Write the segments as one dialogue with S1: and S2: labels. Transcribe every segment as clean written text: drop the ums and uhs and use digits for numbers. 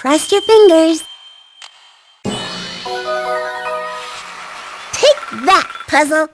S1: Cross your fingers. Take that, puzzle.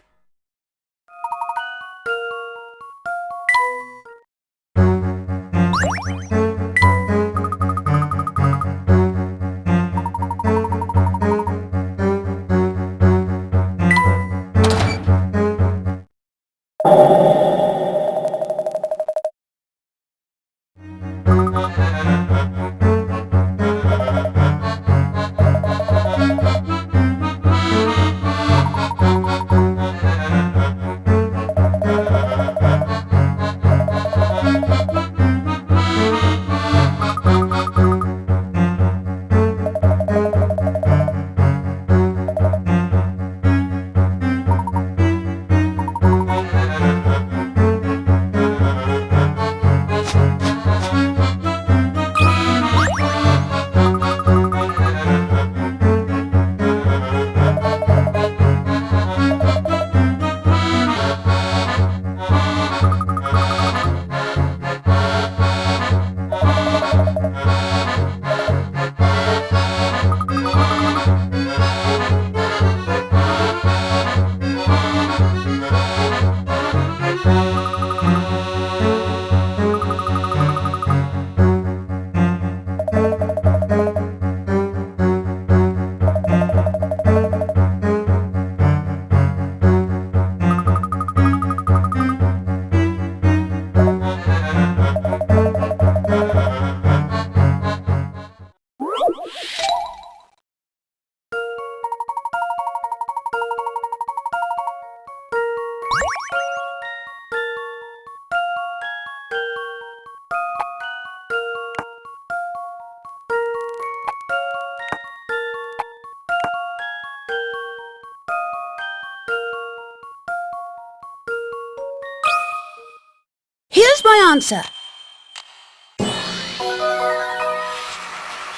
S2: Here's my answer.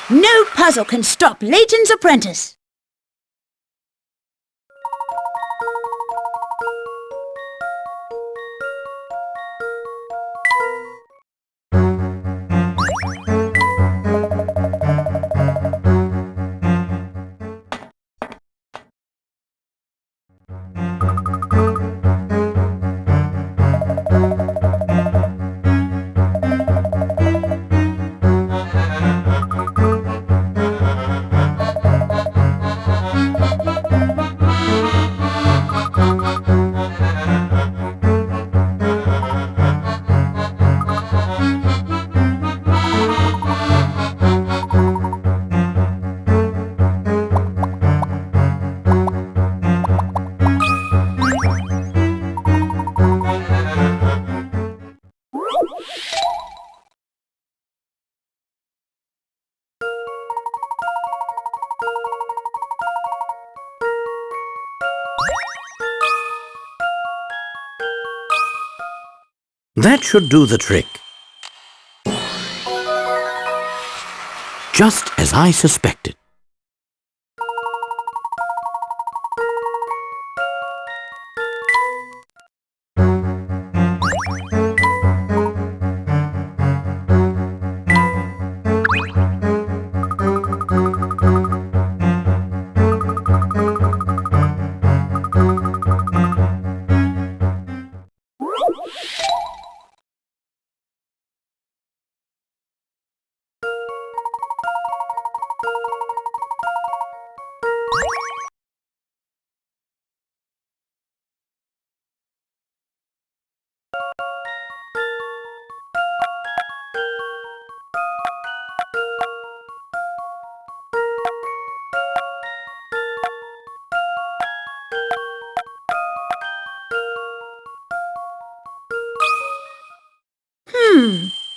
S2: No puzzle can stop Layton's apprentice.
S3: That should do the trick. Just as I suspected.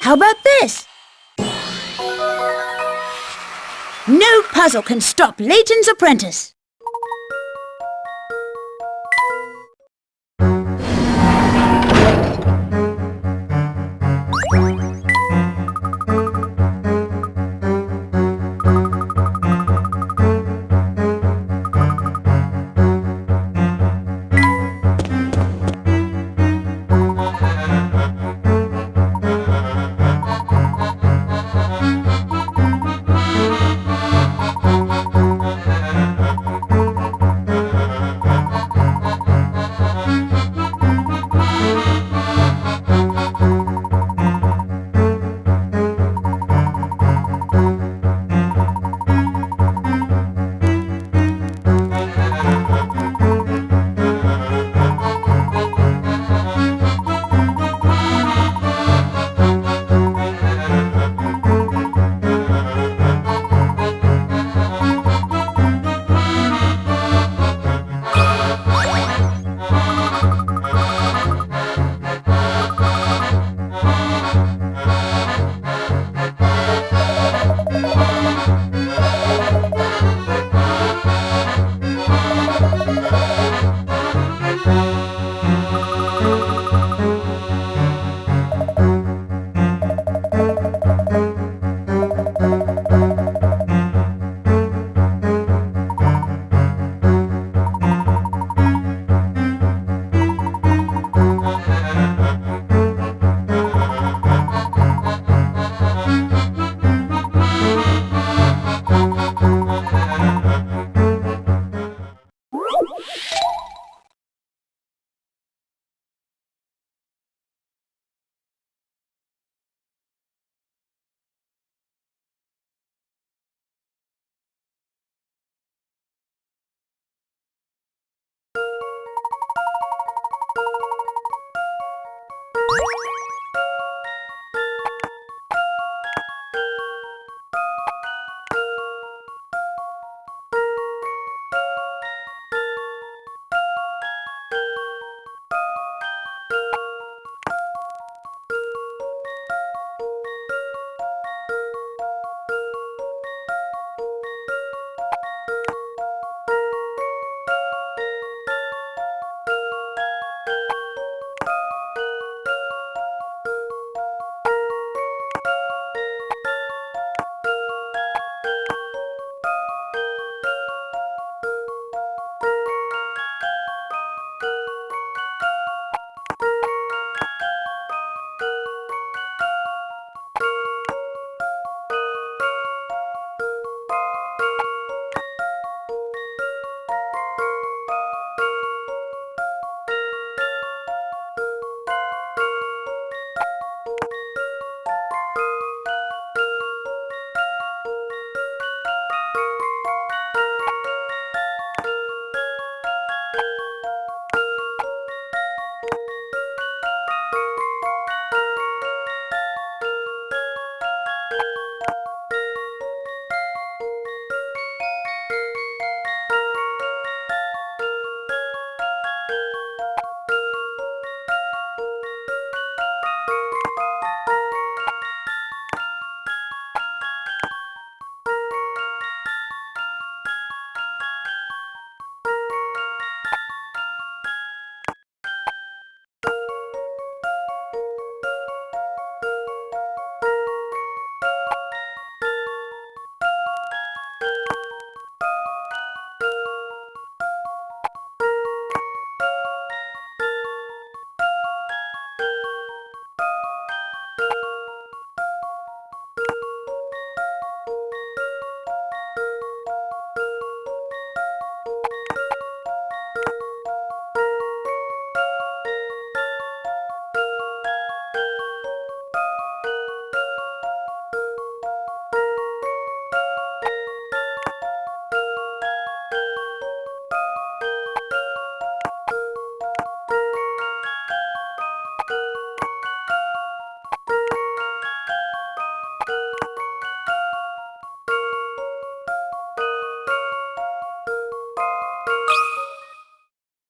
S2: How about this? No puzzle can stop Layton's apprentice.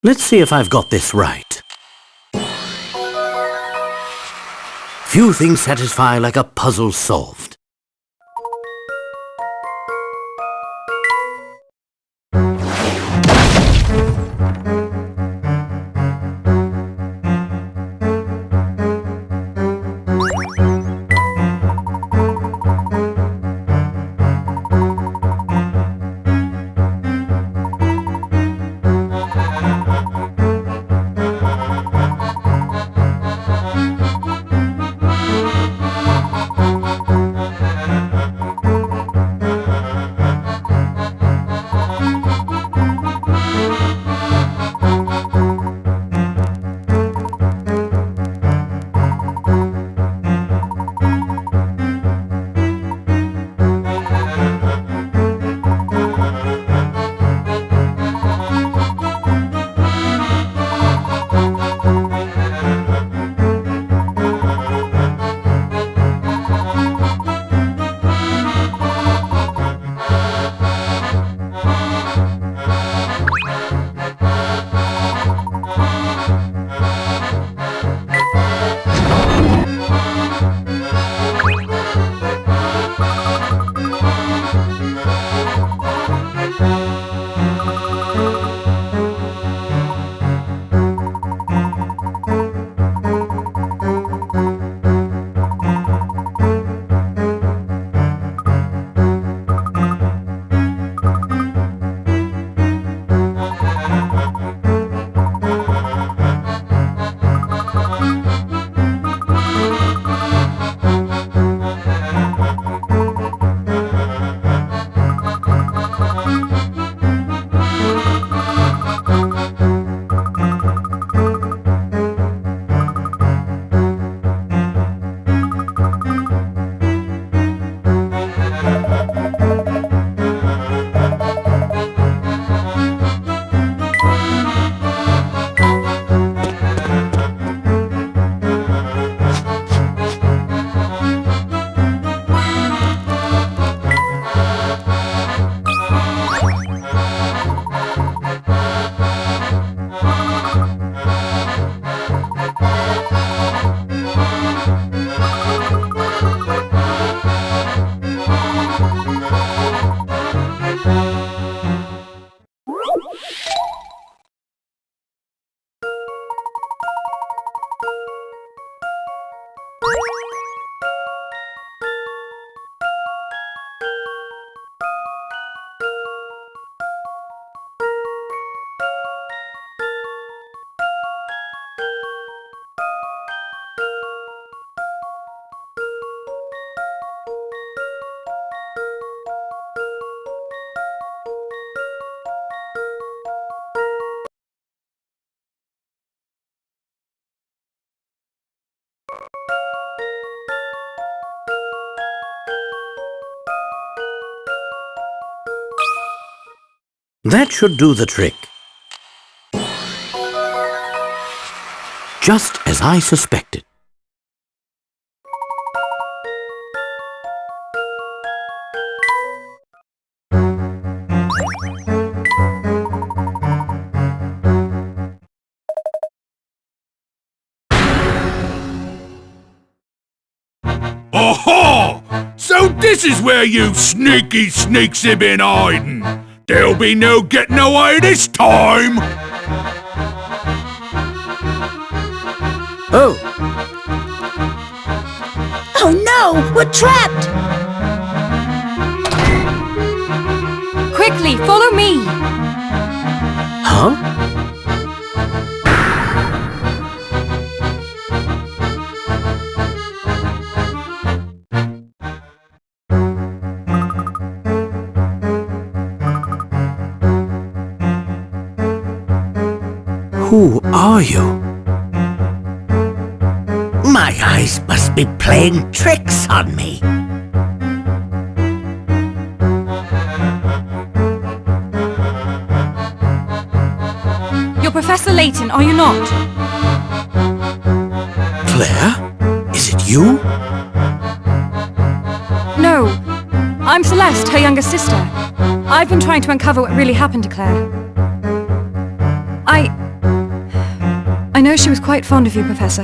S3: Let's see if I've got this right. Few things satisfy like a puzzle solved. That should do the trick. Just as I suspected.
S4: Aha! So this is where you sneaky sneaks have been hiding. There'll be no getting away this time!
S3: Oh!
S2: Oh no! We're trapped!
S5: Quickly, follow me!
S3: Huh? Who are you? My eyes must be playing tricks on me.
S5: You're Professor Layton, are you not?
S3: Claire? Is it you?
S5: No. I'm Celeste, her younger sister. I've been trying to uncover what really happened to Claire. I know she was quite fond of you, Professor.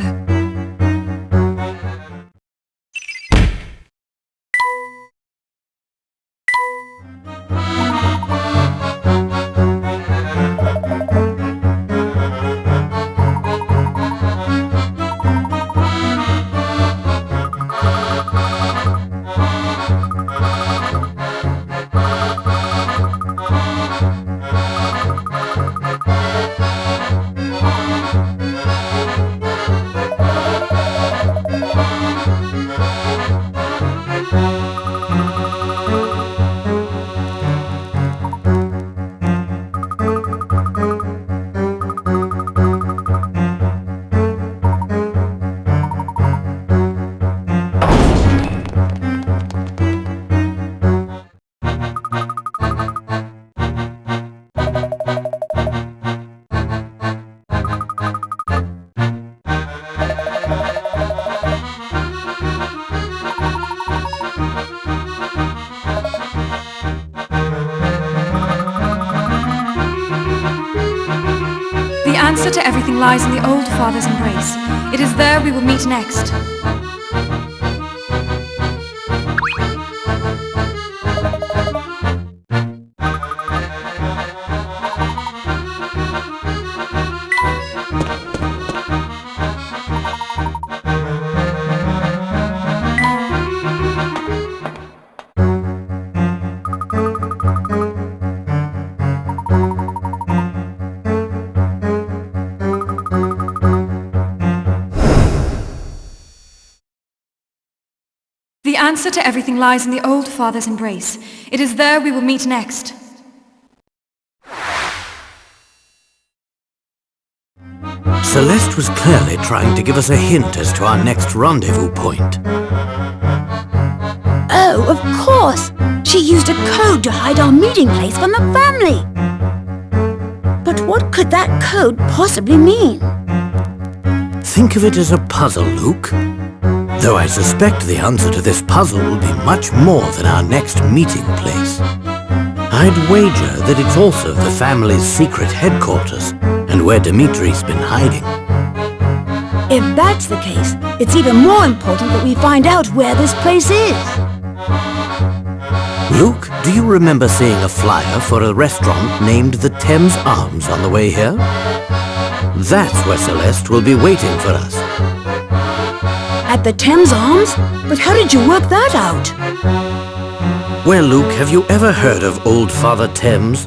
S5: everything lies in the old father's embrace. It is there we will meet next. The answer to everything lies in the old father's embrace. It is there we will meet next.
S3: Celeste was clearly trying to give us a hint as to our next rendezvous point.
S2: Oh, of course! She used a code to hide our meeting place from the family! But what could that code possibly mean?
S3: Think of it as a puzzle, Luke. Though I suspect the answer to this puzzle will be much more than our next meeting place. I'd wager that it's also the family's secret headquarters, and where Dimitri's been hiding.
S2: If that's the case, it's even more important that we find out where this place is.
S3: Luke, do you remember seeing a flyer for a restaurant named the Thames Arms on the way here? That's where Celeste will be waiting for us.
S2: At the Thames Arms? But how did you work that out?
S3: Well, Luke, have you ever heard of Old Father Thames?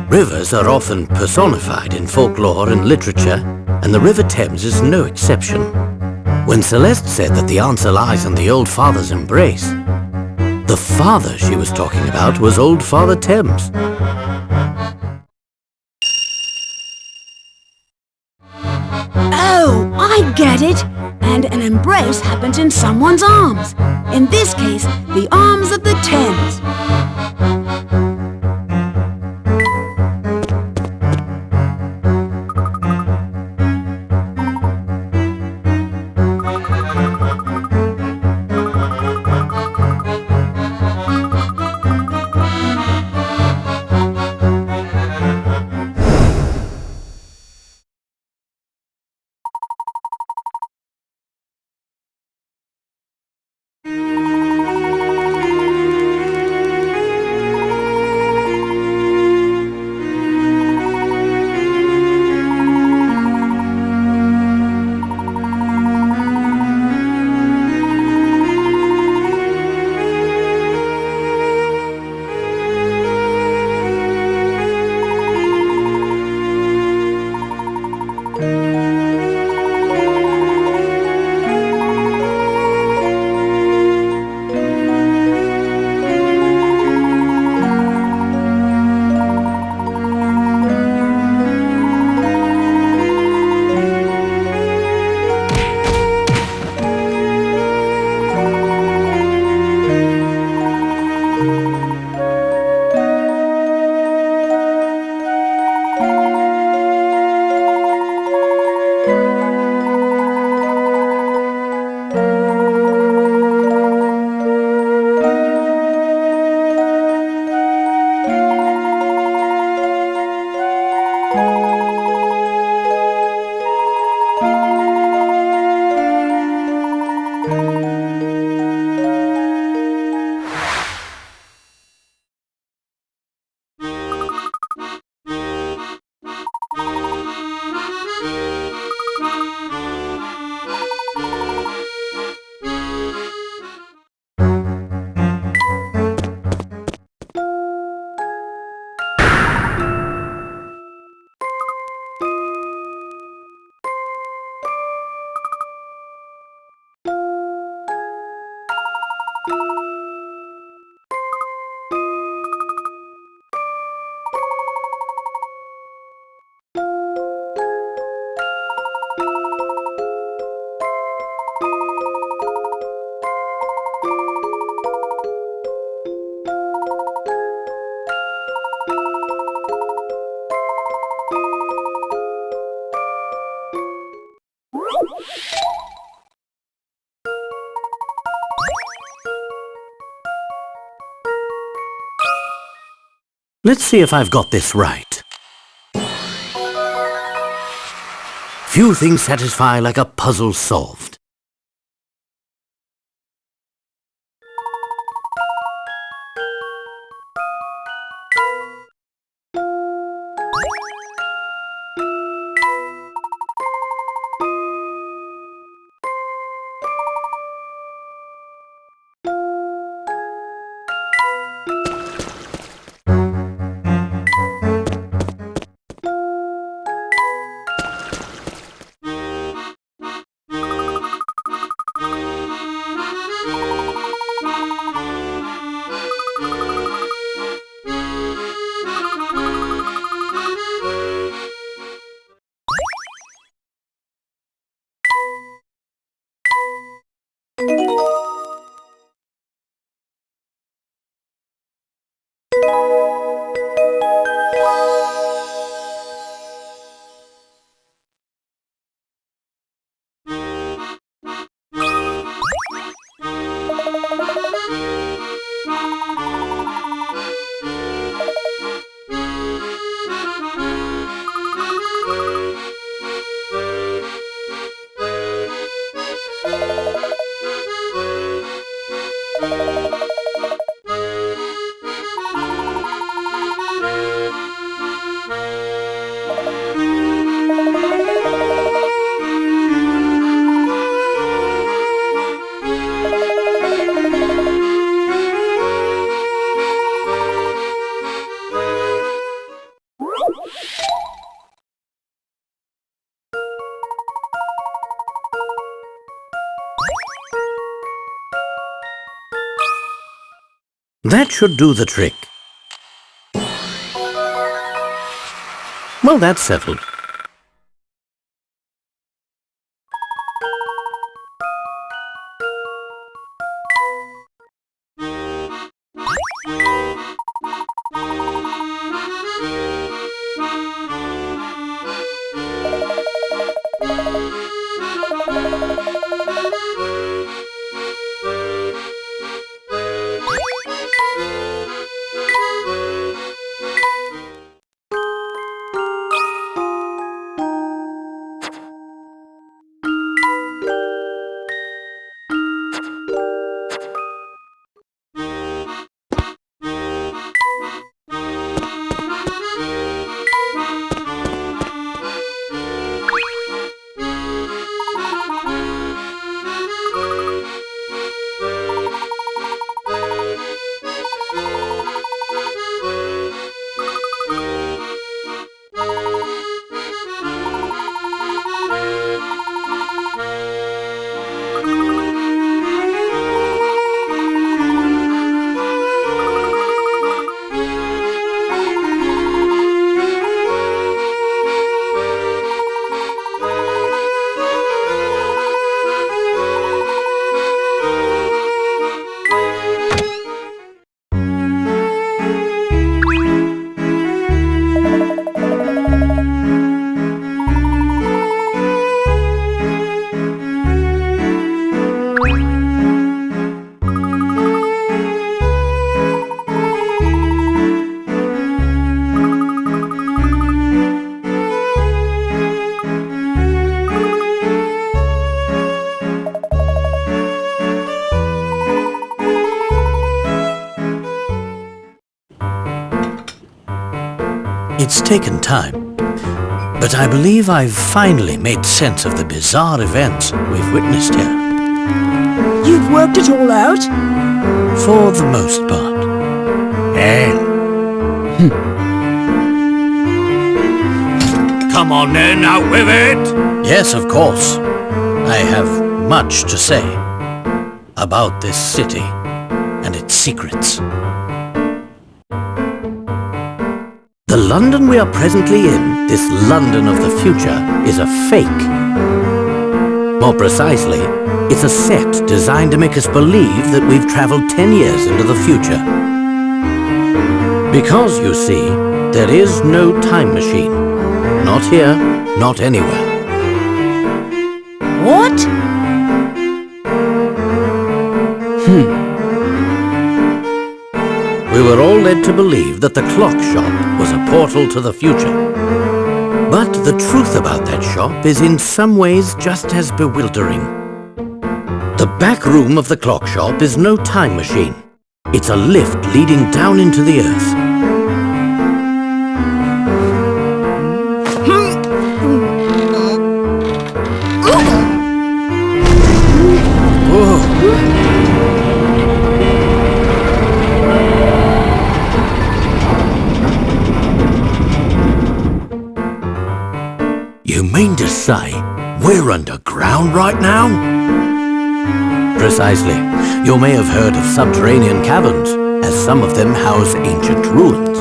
S3: Rivers are often personified in folklore and literature, and the River Thames is no exception. When Celeste said that the answer lies in the Old Father's embrace, the father she was talking about was Old Father Thames.
S2: Oh, I get it! And an embrace happens in someone's arms. In this case, the arms of the Thames.
S3: Let's see if I've got this right. Few things satisfy like a puzzle solved. That should do the trick. Well, that's settled. It's taken time, but I believe I've finally made sense of the bizarre events we've witnessed here.
S2: You've worked it all out?
S3: For the most part.
S4: Come on then, out with it!
S3: Yes, of course. I have much to say about this city and its secrets. The London we are presently in, this London of the future, is a fake. More precisely, it's a set designed to make us believe that we've traveled 10 years into the future. Because, you see, there is no time machine. Not here, not anywhere.
S2: What?
S3: We were all led to believe that the clock shop was a portal to the future. But the truth about that shop is in some ways just as bewildering. The back room of the clock shop is no time machine. It's a lift leading down into the earth. You mean to say we're underground right now? Precisely. You may have heard of subterranean caverns, as some of them house ancient ruins.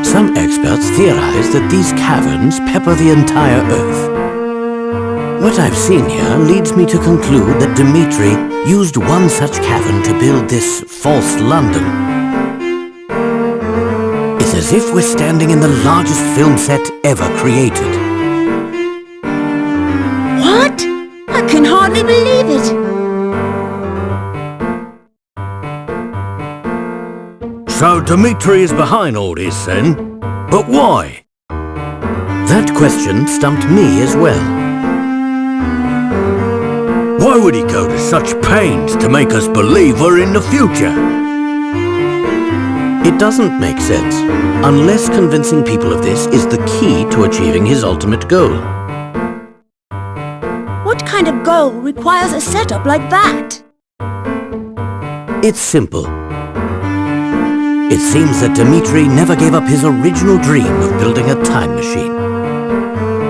S3: Some experts theorize that these caverns pepper the entire Earth. What I've seen here leads me to conclude that Dmitri used one such cavern to build this false London. It's as if we're standing in the largest film set ever created.
S2: What? I can hardly believe it.
S3: So Dmitri is behind all this then? But why? That question stumped me as well. Why would he go to such pains to make us believe we're in the future? It doesn't make sense, unless convincing people of this is the key to achieving his ultimate goal.
S2: What kind of goal requires a setup like that?
S3: It's simple. It seems that Dmitri never gave up his original dream of building a time machine.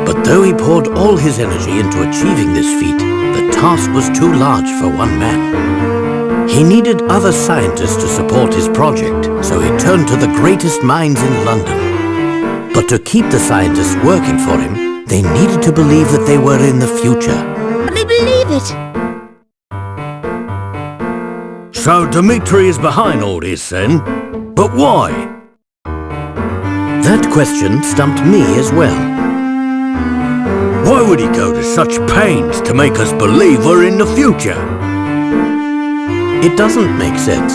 S3: But though he poured all his energy into achieving this feat, the task was too large for one man. He needed other scientists to support his project, so he turned to the greatest minds in London. But to keep the scientists working for him, they needed to believe that they were in the future.
S2: Let me believe it.
S3: So Dmitri is behind all this then? But why? That question stumped me as well. Why would he go to such pains to make us believe we're in the future? It doesn't make sense,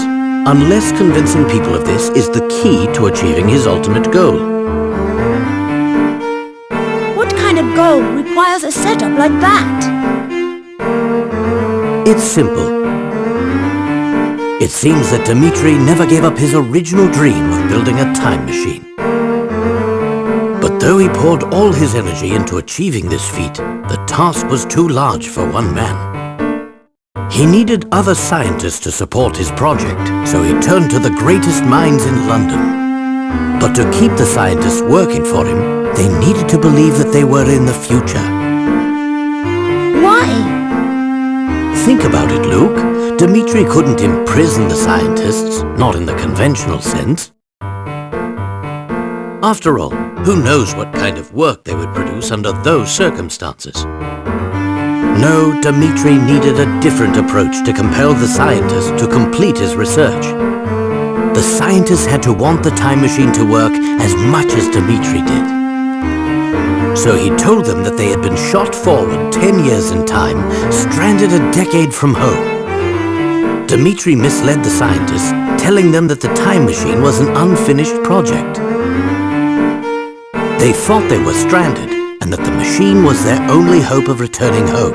S3: unless convincing people of this is the key to achieving his ultimate goal.
S2: What kind of goal requires a setup like that?
S3: It's simple. It seems that Dmitri never gave up his original dream of building a time machine. But though he poured all his energy into achieving this feat, the task was too large for one man. He needed other scientists to support his project, so he turned to the greatest minds in London. But to keep the scientists working for him, they needed to believe that they were in the future.
S2: Why?
S3: Think about it, Luke. Dmitri couldn't imprison the scientists, not in the conventional sense. After all, who knows what kind of work they would produce under those circumstances? No, Dmitri needed a different approach to compel the scientists to complete his research. The scientists had to want the time machine to work as much as Dmitri did. So he told them that they had been shot forward 10 years in time, stranded a decade from home. Dmitri misled the scientists, telling them that the time machine was an unfinished project. They thought they were stranded, and that the machine was their only hope of returning home.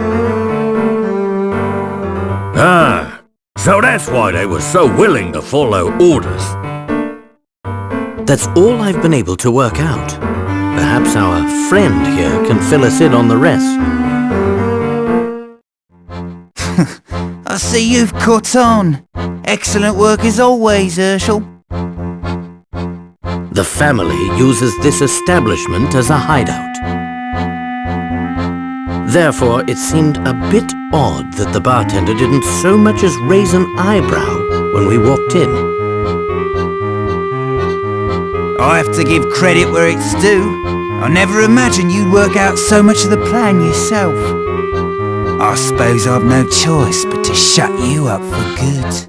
S3: Ah, so that's why they were so willing to follow orders. That's all I've been able to work out. Perhaps our friend here can fill us in on the rest.
S6: I see you've caught on. Excellent work as always, Herschel.
S3: The family uses this establishment as a hideout. Therefore, it seemed a bit odd that the bartender didn't so much as raise an eyebrow when we walked in.
S6: I have to give credit where it's due. I never imagined you'd work out so much of the plan yourself. I suppose I've no choice but to shut you up for good.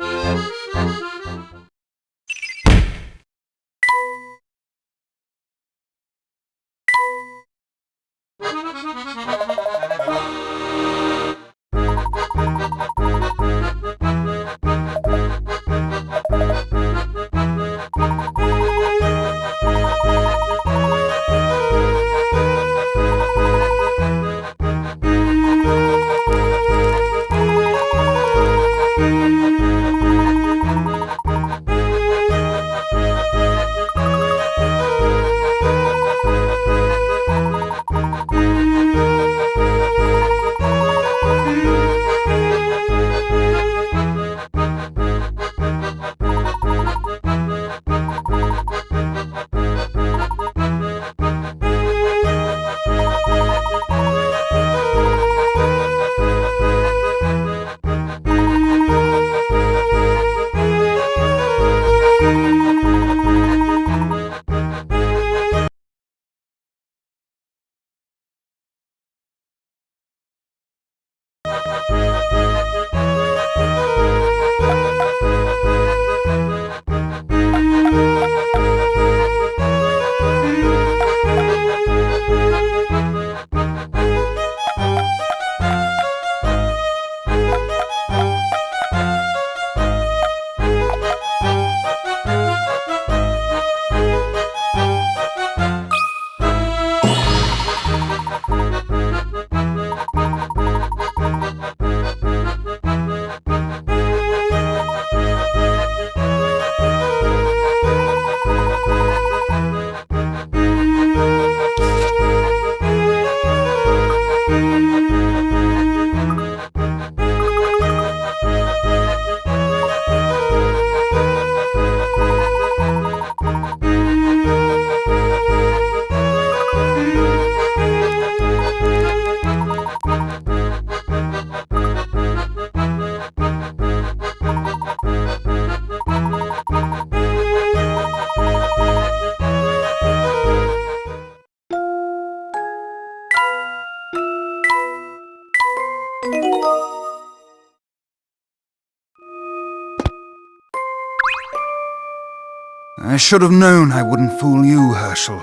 S6: I should have known I wouldn't fool you, Herschel.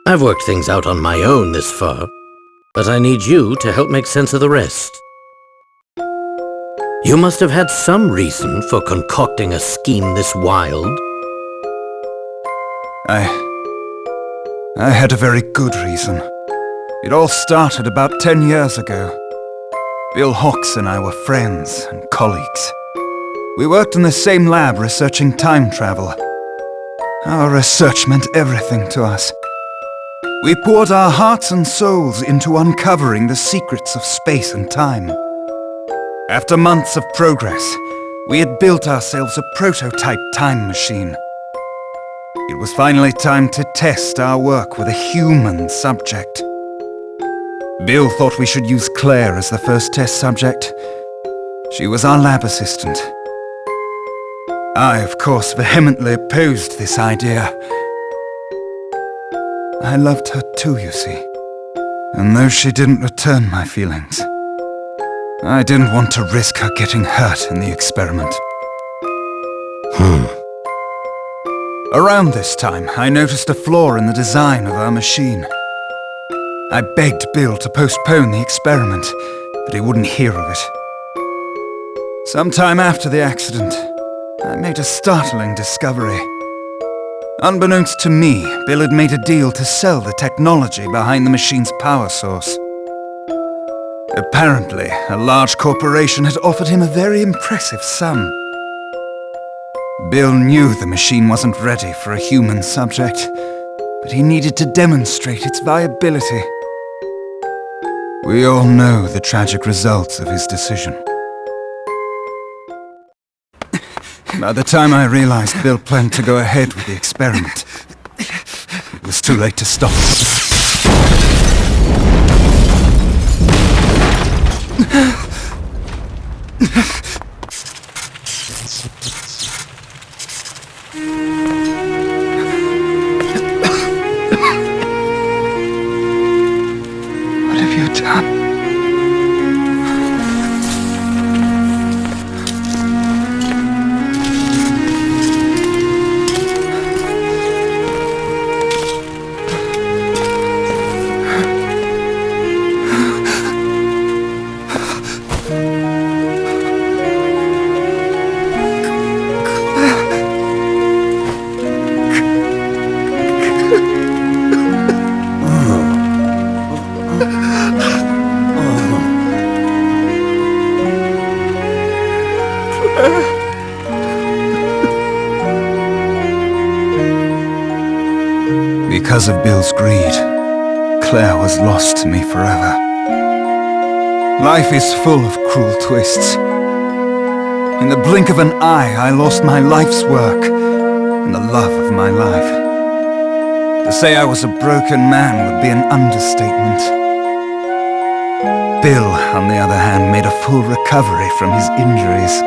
S3: I've worked things out on my own this far, but I need you to help make sense of the rest. You must have had some reason for concocting a scheme this wild.
S6: I had a very good reason. It all started about 10 years ago. Bill Hawks and I were friends and colleagues. We worked in the same lab researching time travel. Our research meant everything to us. We poured our hearts and souls into uncovering the secrets of space and time. After months of progress, we had built ourselves a prototype time machine. It was finally time to test our work with a human subject. Bill thought we should use Claire as the first test subject. She was our lab assistant. I, of course, vehemently opposed this idea. I loved her too, you see. And though she didn't return my feelings, I didn't want to risk her getting hurt in the experiment. Around this time, I noticed a flaw in the design of our machine. I begged Bill to postpone the experiment, but he wouldn't hear of it. Sometime after the accident, I made a startling discovery. Unbeknownst to me, Bill had made a deal to sell the technology behind the machine's power source. Apparently, a large corporation had offered him a very impressive sum. Bill knew the machine wasn't ready for a human subject, but he needed to demonstrate its viability. We all know the tragic results of his decision. By the time I realized Bill planned to go ahead with the experiment, it was too late to stop. What have you done? Because of Bill's greed, Claire was lost to me forever. Life is full of cruel twists. In the blink of an eye, I lost my life's work and the love of my life. To say I was a broken man would be an understatement. Bill, on the other hand, made a full recovery from his injuries.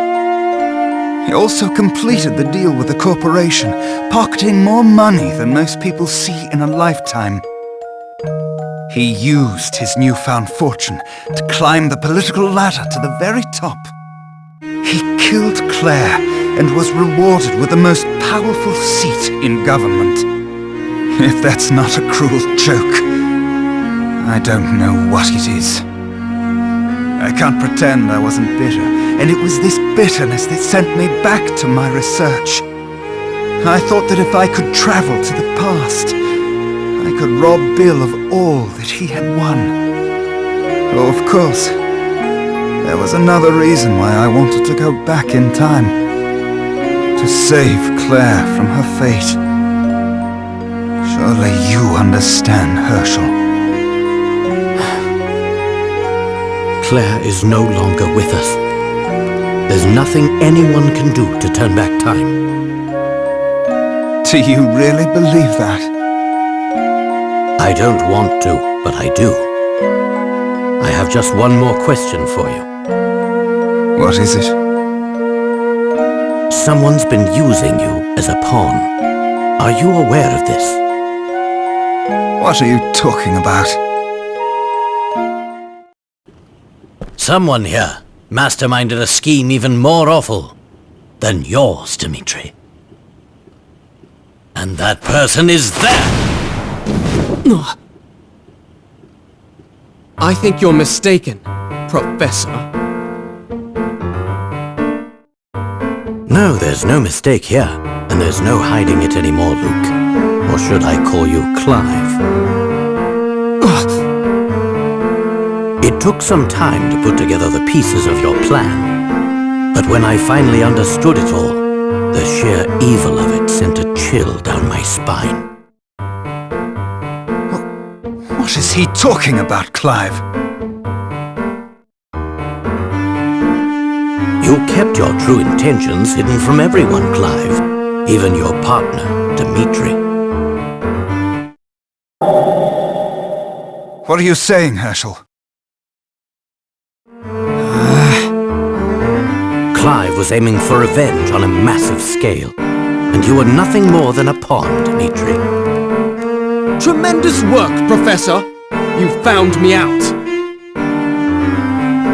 S6: He also completed the deal with the corporation, pocketing more money than most people see in a lifetime. He used his newfound fortune to climb the political ladder to the very top. He killed Claire and was rewarded with the most powerful seat in government. If that's not a cruel joke, I don't know what it is. I can't pretend I wasn't bitter, and it was this bitterness that sent me back to my research. I thought that if I could travel to the past, I could rob Bill of all that he had won. Oh, of course, there was another reason why I wanted to go back in time. To save Claire from her fate. Surely you understand, Herschel.
S3: Claire is no longer with us. There's nothing anyone can do to turn back time.
S6: Do you really believe that?
S3: I don't want to, but I do. I have just one more question for you.
S6: What is it?
S3: Someone's been using you as a pawn. Are you aware of this?
S6: What are you talking about?
S3: Someone here masterminded a scheme even more awful than yours, Dmitri. And that person is there!
S7: I think you're mistaken, Professor.
S3: No, there's no mistake here, and there's no hiding it anymore, Luke. Or should I call you Clive? It took some time to put together the pieces of your plan, but when I finally understood it all, the sheer evil of it sent a chill down my spine.
S6: What is he talking about, Clive?
S3: You kept your true intentions hidden from everyone, Clive, even your partner, Dmitri.
S6: What are you saying, Herschel?
S3: Clive was aiming for revenge on a massive scale, and you were nothing more than a pawn, Dmitri.
S7: Tremendous work, Professor! You found me out!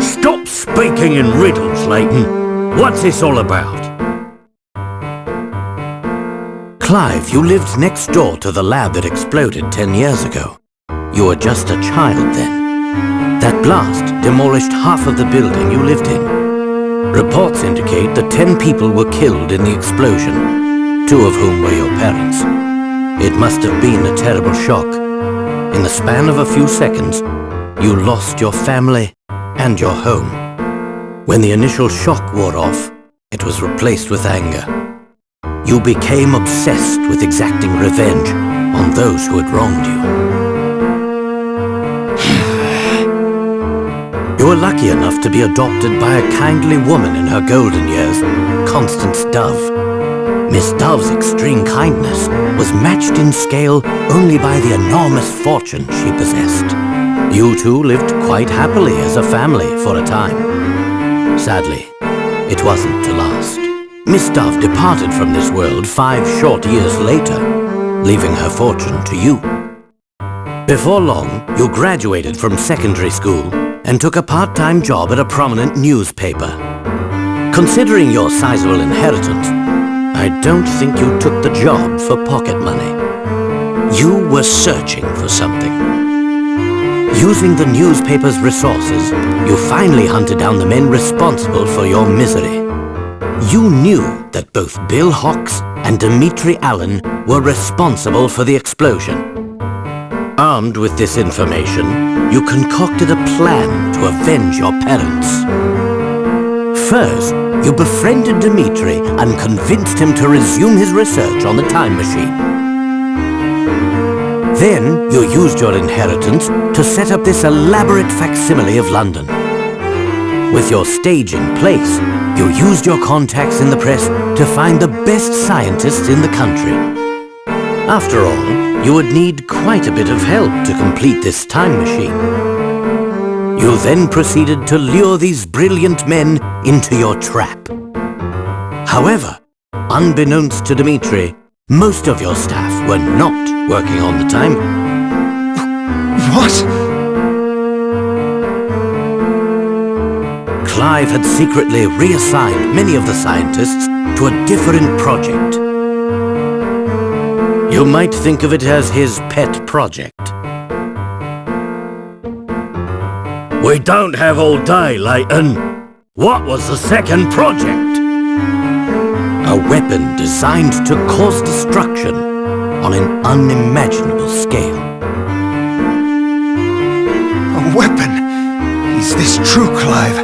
S3: Stop speaking in riddles, Layton. What's this all about? Clive, you lived next door to the lab that exploded 10 years ago. You were just a child then. That blast demolished half of the building you lived in. Reports indicate that 10 people were killed in the explosion, 2 of whom were your parents. It must have been a terrible shock. In the span of a few seconds, you lost your family and your home. When the initial shock wore off, it was replaced with anger. You became obsessed with exacting revenge on those who had wronged you. You were lucky enough to be adopted by a kindly woman in her golden years, Constance Dove. Miss Dove's extreme kindness was matched in scale only by the enormous fortune she possessed. You two lived quite happily as a family for a time. Sadly, it wasn't to last. Miss Dove departed from this world 5 short years later, leaving her fortune to you. Before long, you graduated from secondary school and took a part-time job at a prominent newspaper. Considering your sizable inheritance, I don't think you took the job for pocket money. You were searching for something. Using the newspaper's resources, you finally hunted down the men responsible for your misery. You knew that both Bill Hawks and Dmitri Allen were responsible for the explosion. Armed with this information, you concocted a plan to avenge your parents. First, you befriended Dmitri and convinced him to resume his research on the time machine. Then, you used your inheritance to set up this elaborate facsimile of London. With your stage in place, you used your contacts in the press to find the best scientists in the country. After all, you would need quite a bit of help to complete this time machine. You then proceeded to lure these brilliant men into your trap. However, unbeknownst to Dmitri, most of your staff were not working on the time.
S6: What?
S3: Clive had secretly reassigned many of the scientists to a different project. You might think of it as his pet project. We don't have all day, Layton. What was the second project? A weapon designed to cause destruction on an unimaginable scale.
S6: A weapon? Is this true, Clive?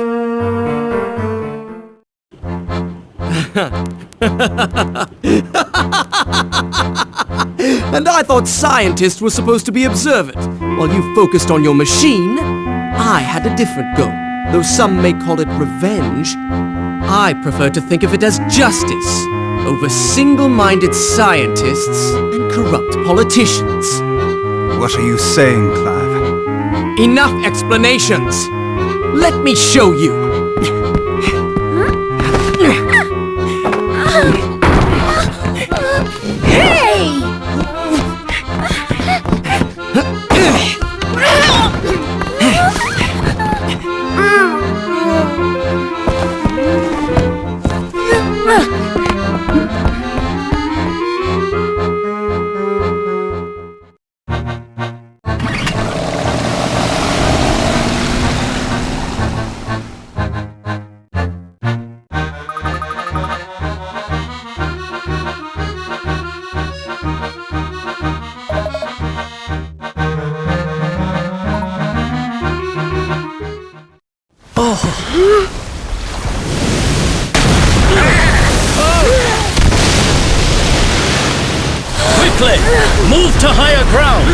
S7: And I thought scientists were supposed to be observant. While you focused on your machine, I had a different goal. Though some may call it revenge, I prefer to think of it as justice over single-minded scientists and corrupt politicians.
S6: What are you saying, Clive?
S7: Enough explanations! Let me show you!
S3: Quickly! Move to higher ground!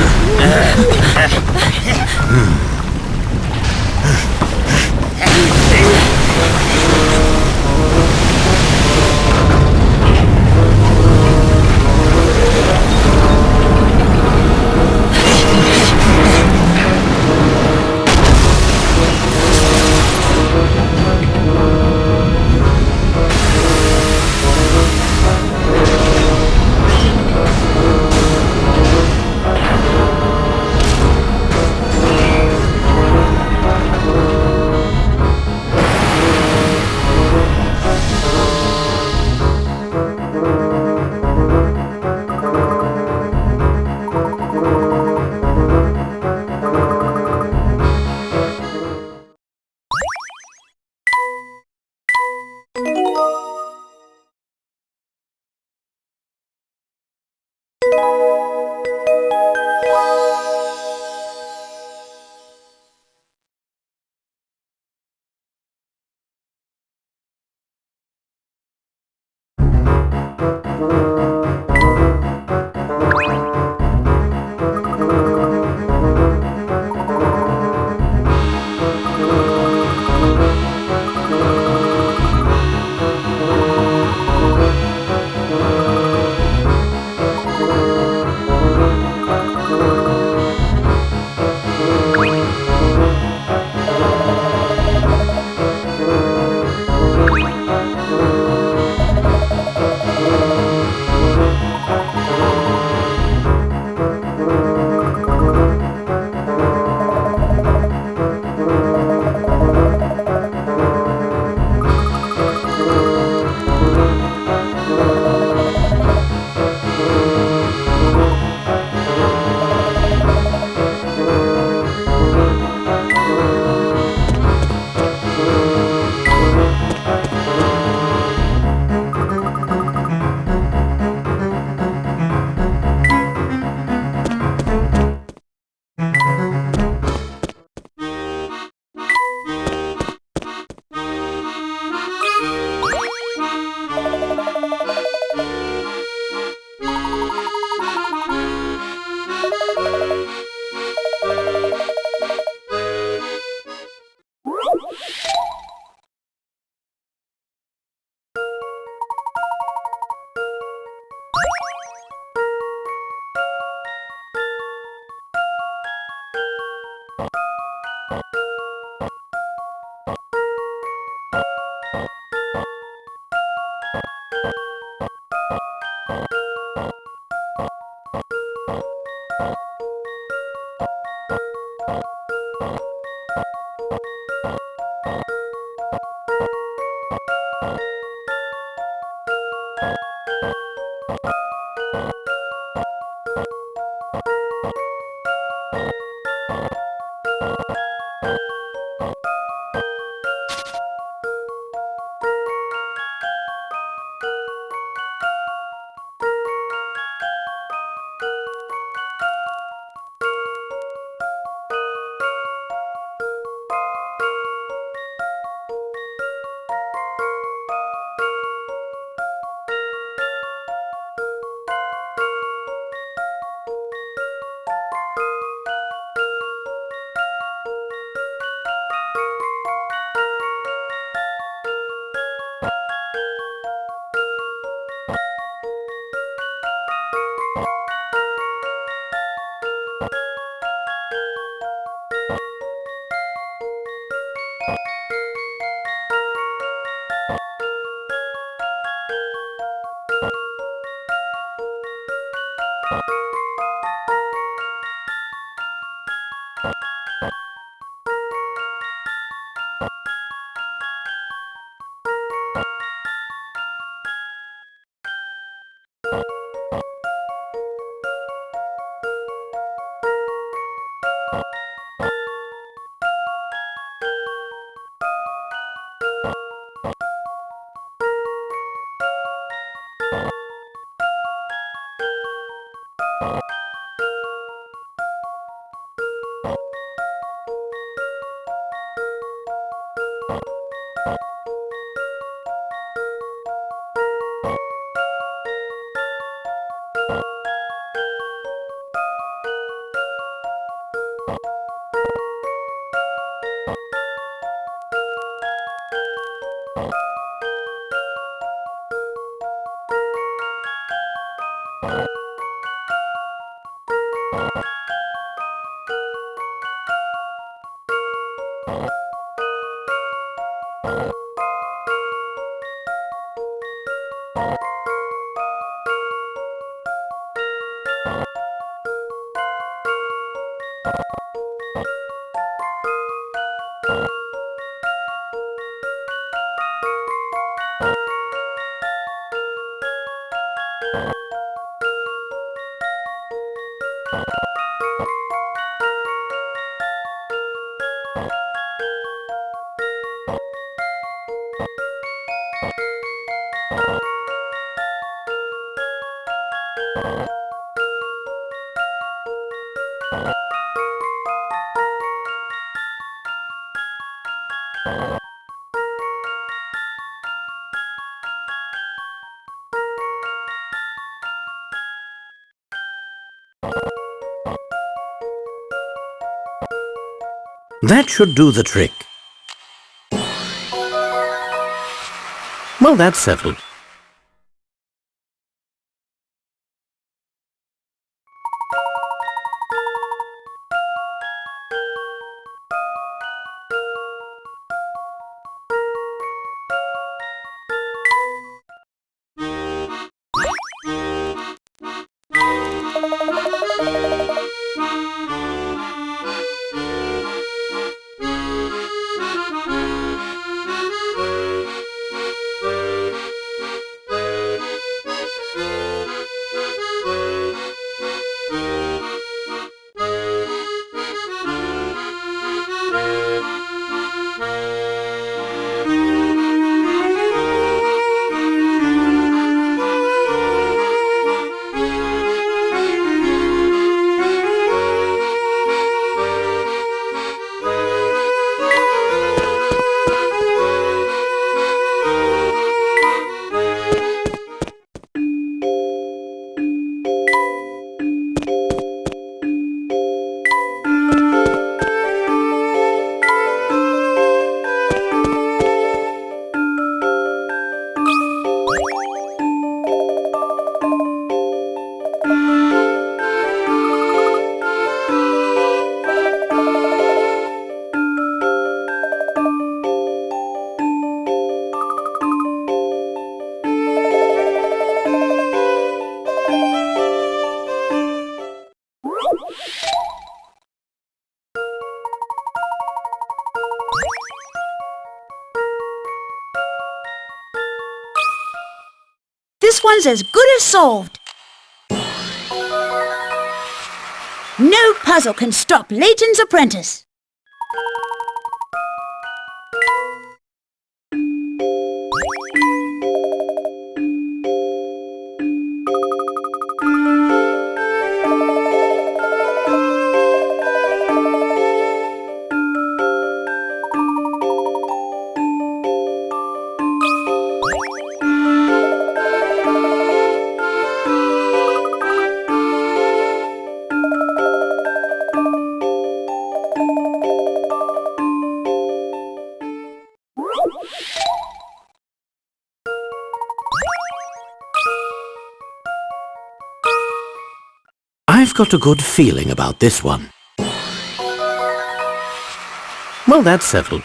S3: That should do the trick. Well, that's settled.
S2: This one's as good as solved. No puzzle can stop Layton's apprentice.
S3: I've got a good feeling about this one. Well, that's settled.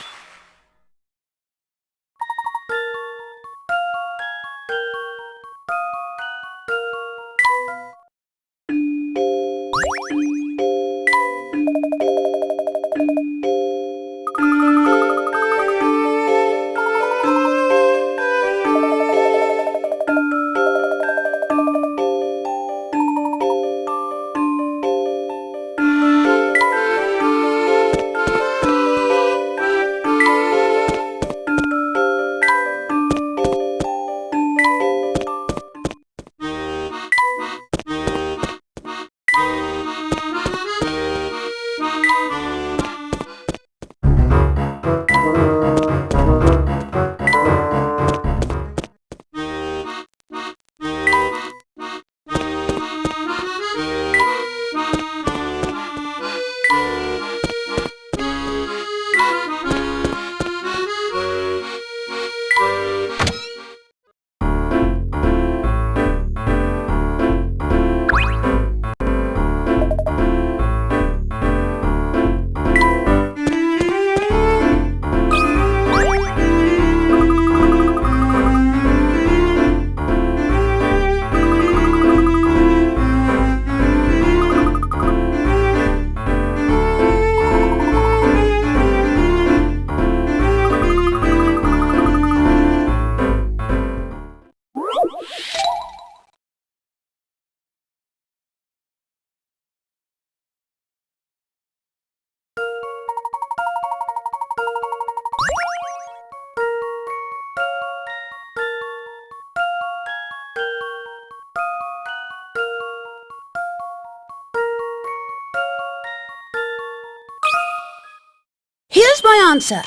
S2: answer.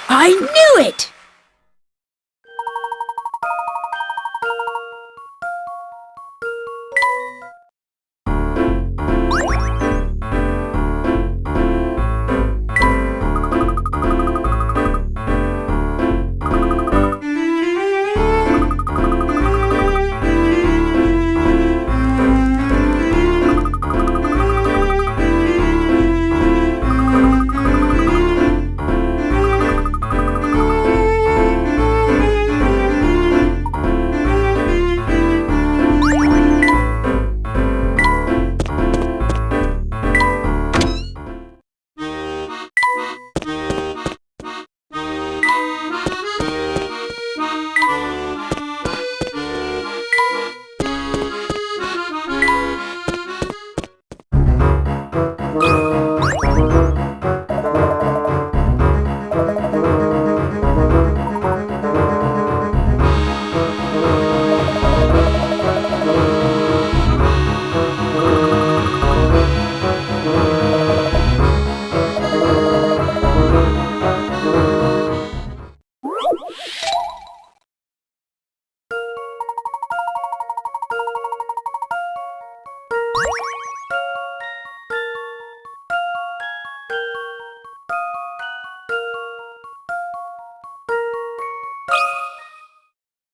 S2: I knew it!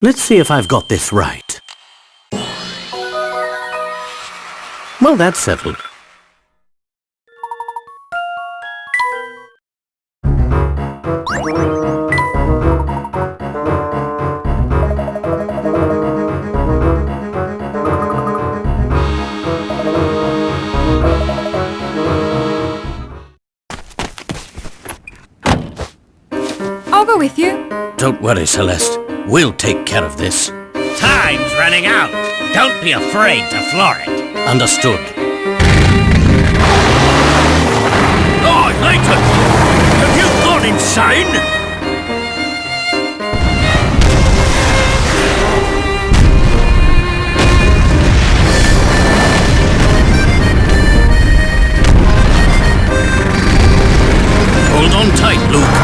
S3: Let's see if I've got this right. Well, that's settled.
S5: I'll go with you.
S3: Don't worry, Celeste. We'll take care of this.
S8: Time's running out. Don't be afraid to floor it.
S3: Understood.
S4: Oh, Layton! Have you gone insane?
S3: Hold on tight, Luke.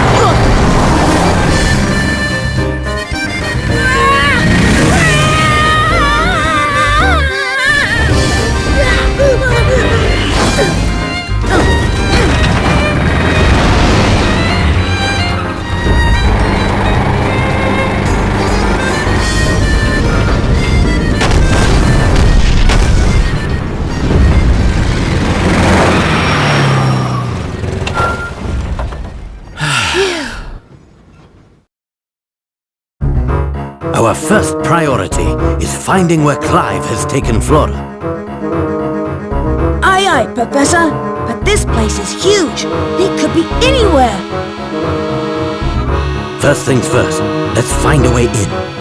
S3: Our first priority is finding where Clive has taken Flora.
S2: Aye, aye, Professor. But this place is huge. It could be anywhere.
S3: First things first, let's find a way in.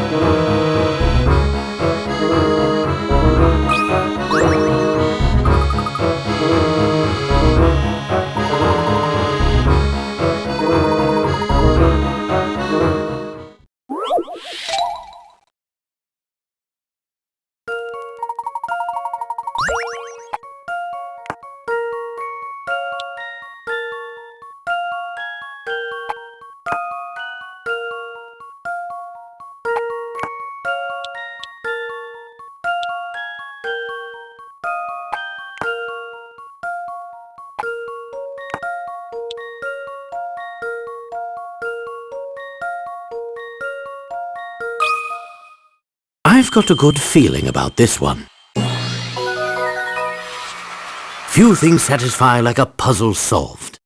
S3: I've got a good feeling about this one. Few things satisfy like a puzzle solved.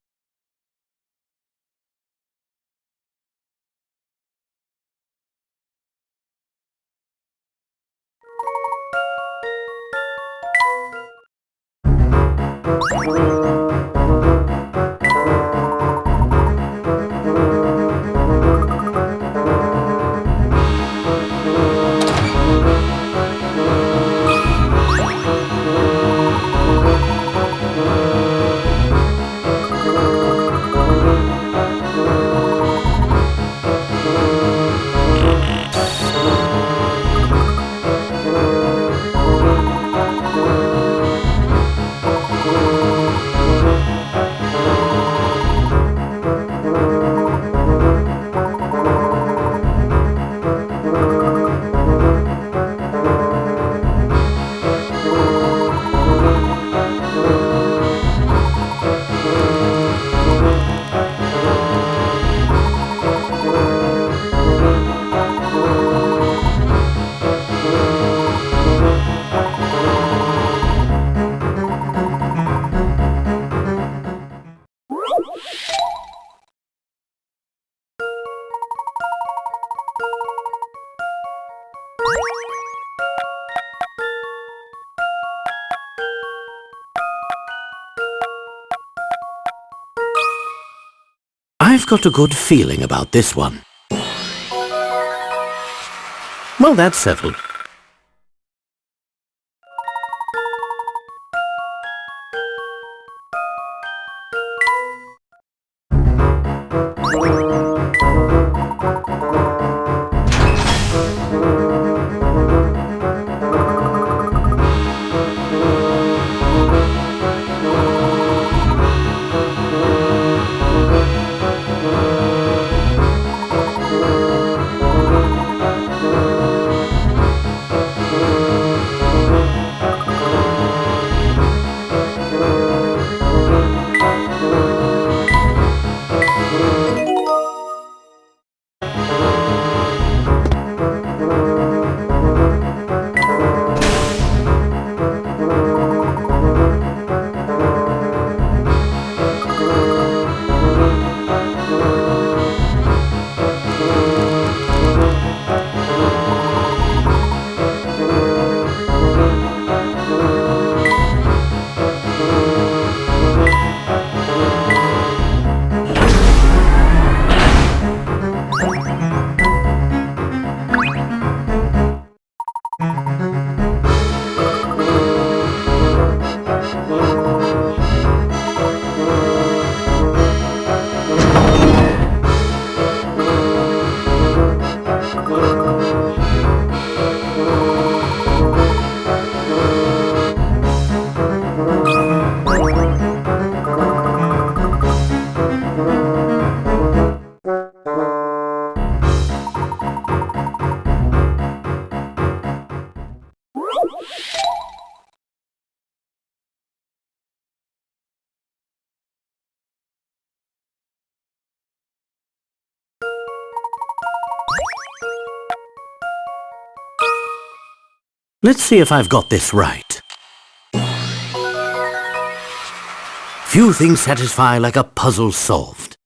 S3: I've got a good feeling about this one. Well, that's settled. Let's see if I've got this right. Few things satisfy like a puzzle solved.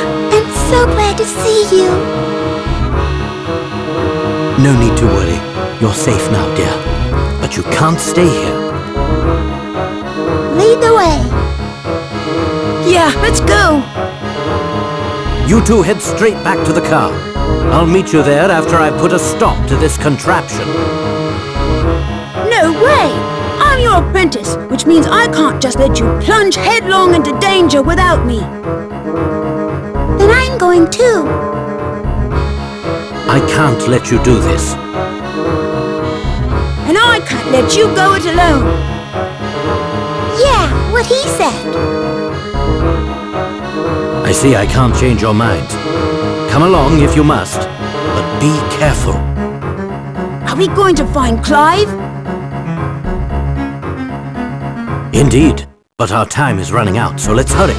S1: I'm so glad to see you.
S3: No need to worry. You're safe now, dear. But you can't stay here.
S1: Lead the way.
S2: Yeah, let's go.
S3: You two head straight back to the car. I'll meet you there after I put a stop to this contraption.
S2: No way! I'm your apprentice, which means I can't just let you plunge headlong into danger without me.
S1: Then I'm going too.
S3: I can't let you do this.
S2: And I can't let you go it alone.
S1: Yeah, what he said.
S3: I see I can't change your mind. Come along if you must, but be careful.
S2: Are we going to find Clive?
S3: Indeed, but our time is running out, so let's hurry.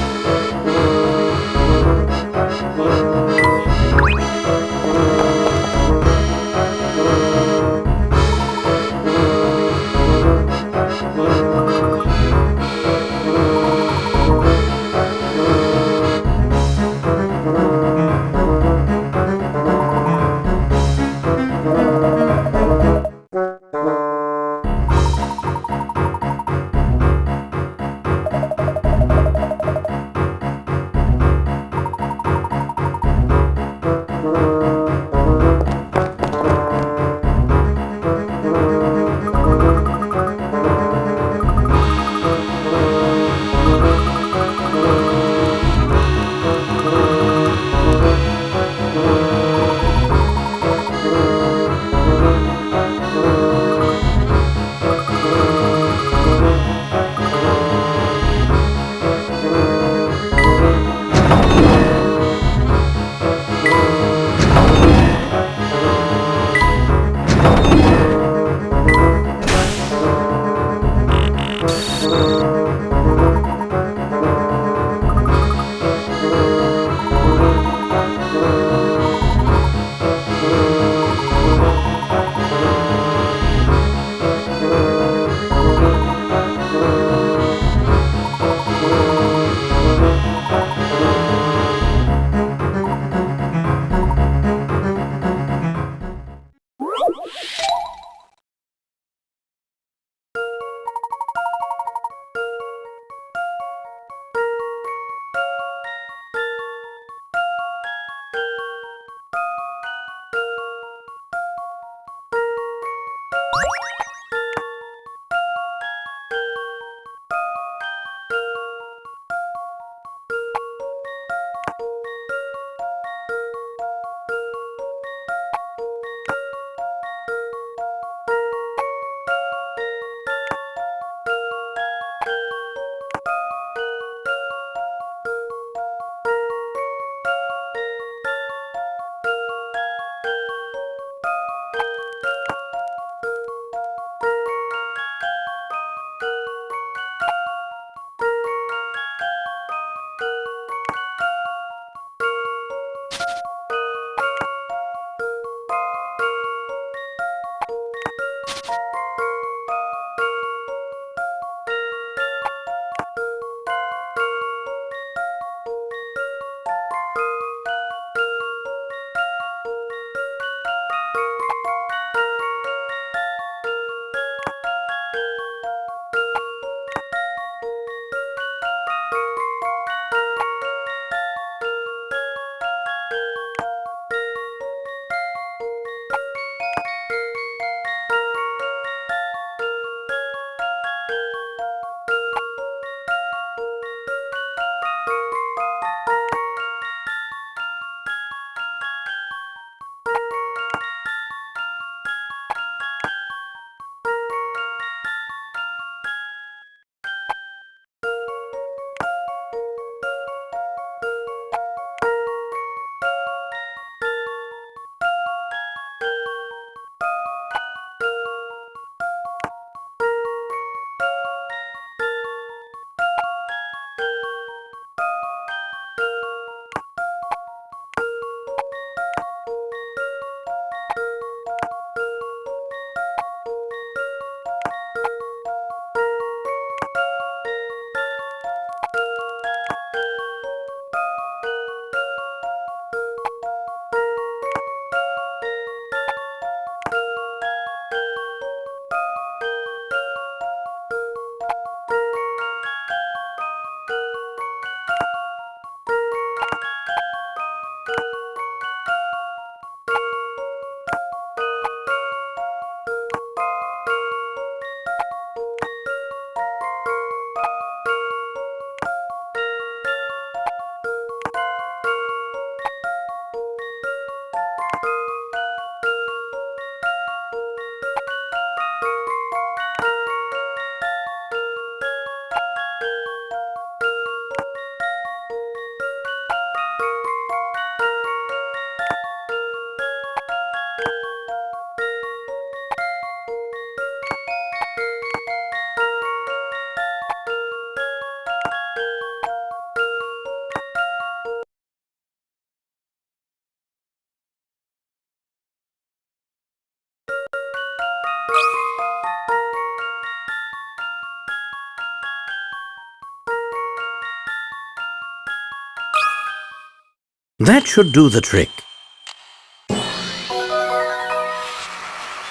S3: That should do the trick.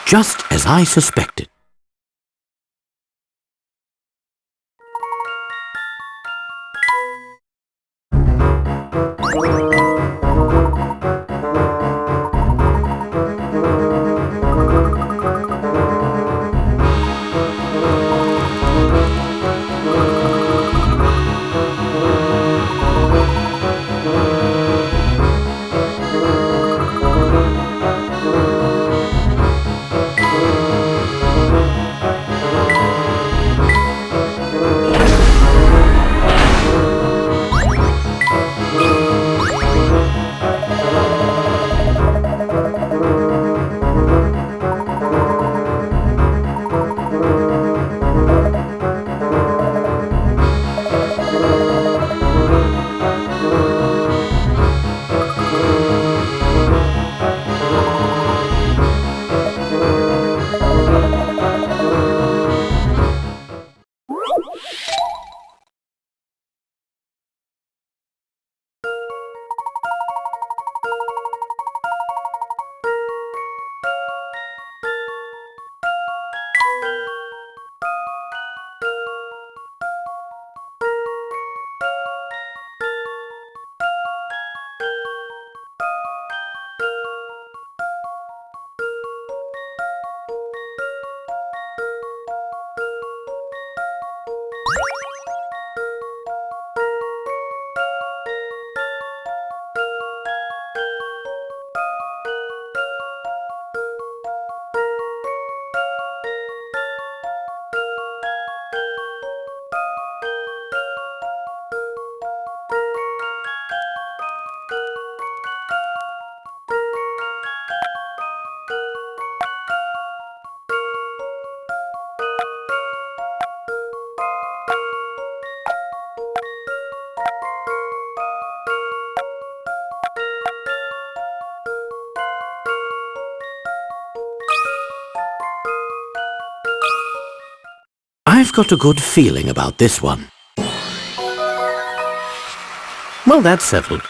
S3: Just as I suspected. I've got a good feeling about this one. Well, that's settled.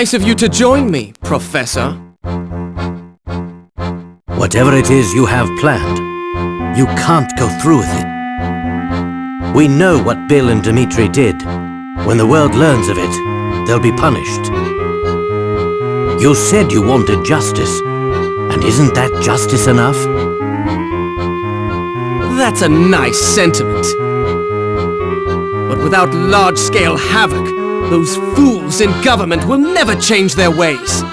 S7: nice of you to join me, Professor.
S3: Whatever it is you have planned, you can't go through with it. We know what Bill and Dmitri did. When the world learns of it, they'll be punished. You said you wanted justice, and isn't that justice enough?
S7: That's a nice sentiment. But without large-scale havoc, those fools in government will never change their ways.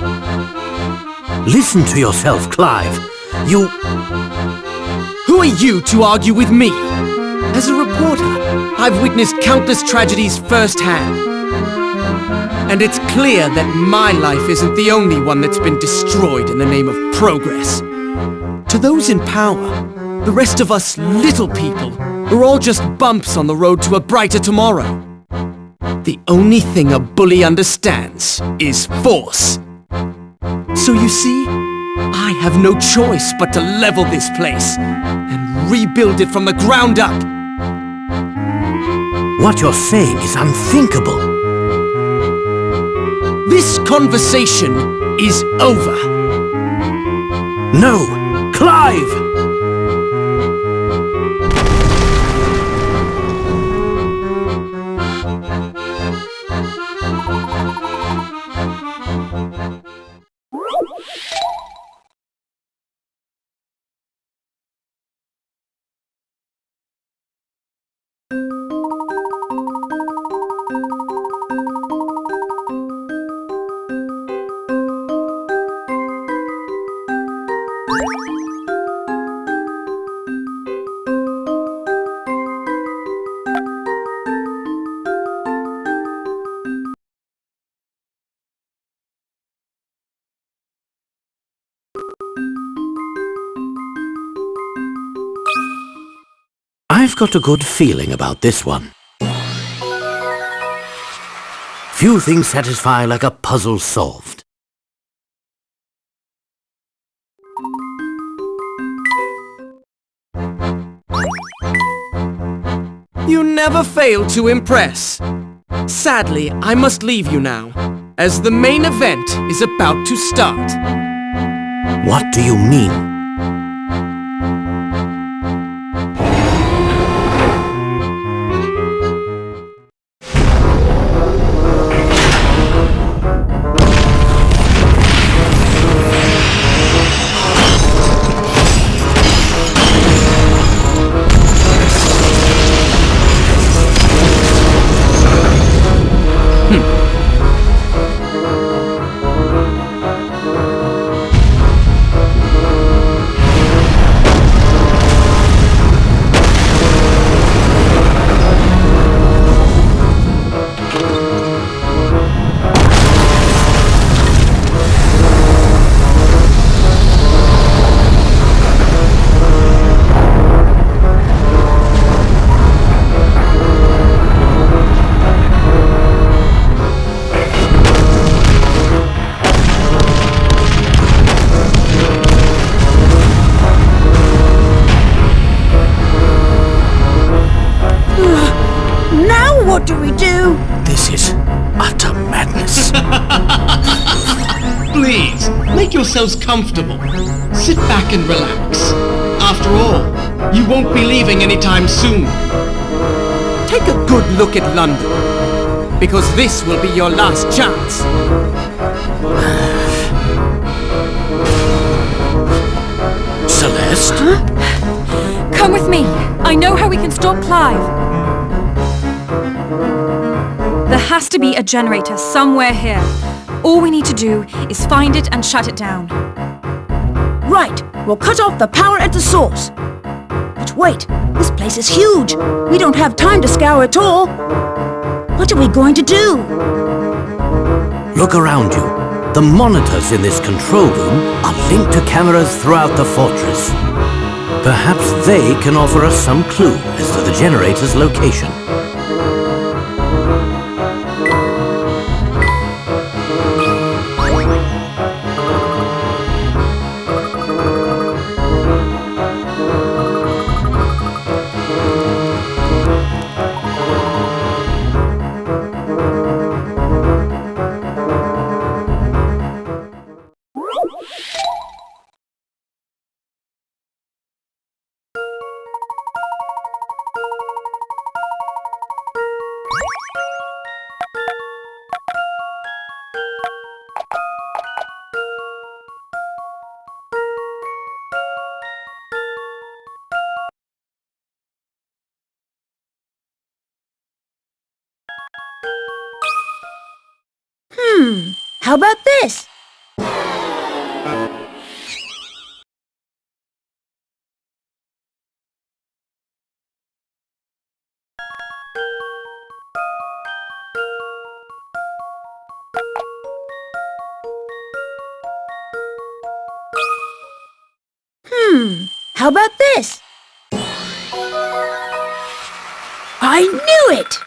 S3: Listen to yourself, Clive. You...
S7: Who are you to argue with me? As a reporter, I've witnessed countless tragedies firsthand. And it's clear that my life isn't the only one that's been destroyed in the name of progress. To those in power, the rest of us little people are all just bumps on the road to a brighter tomorrow. The only thing a bully understands is force. So you see, I have no choice but to level this place and rebuild it from the ground up.
S3: What you're saying is unthinkable.
S7: This conversation is over.
S3: No! Clive! I've got a good feeling about this one. Few things satisfy like a puzzle solved.
S7: You never fail to impress. Sadly, I must leave you now, as the main event is about to start.
S3: What do you mean?
S2: What do we do?
S3: This is utter madness.
S9: Please, make yourselves comfortable. Sit back and relax. After all, you won't be leaving anytime soon.
S7: Take a good look at London, because this will be your last chance.
S3: Celeste?
S5: Huh? Come with me. I know how we can stop Clive. There has to be a generator somewhere here. All we need to do is find it and shut it down.
S2: Right, we'll cut off the power at the source. But wait, this place is huge. We don't have time to scour it all. What are we going to do?
S3: Look around you. The monitors in this control room are linked to cameras throughout the fortress. Perhaps they can offer us some clue as to the generator's location.
S2: How about this? How about this? I knew it!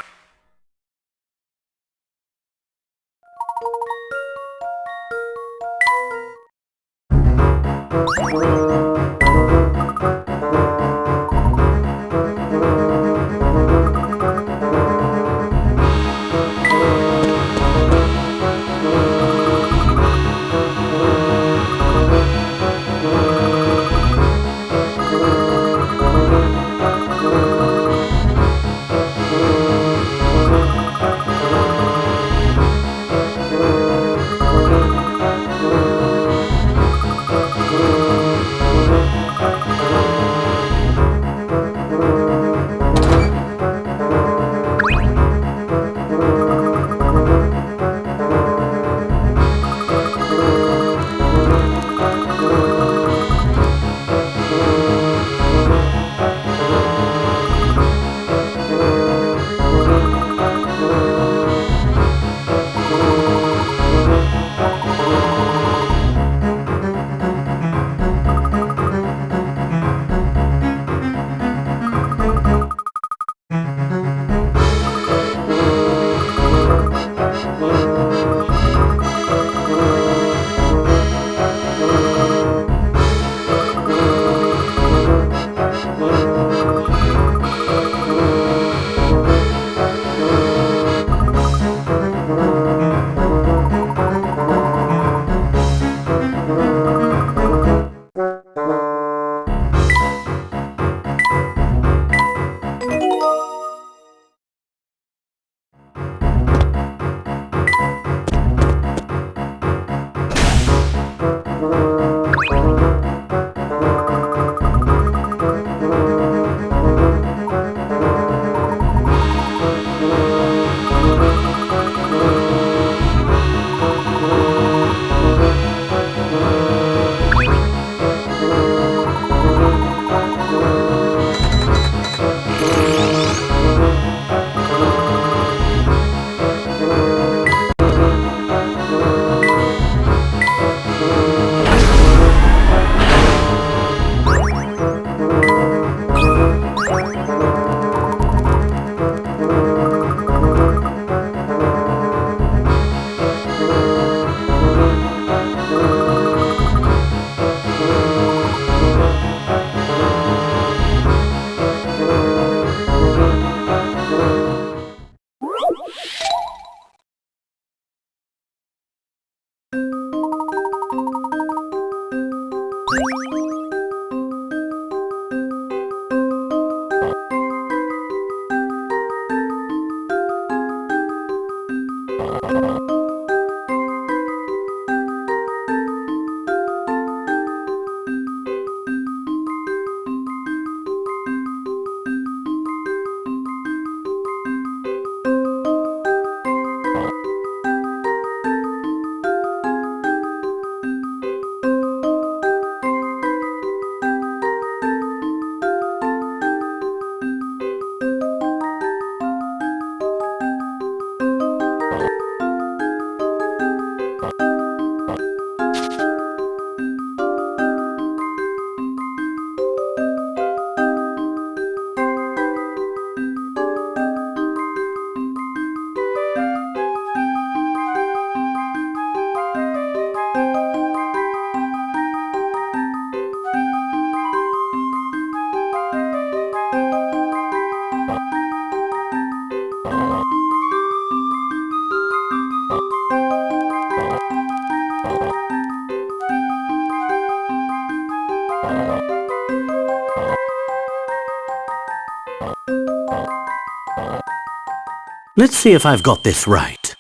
S3: Let's see if I've got this right.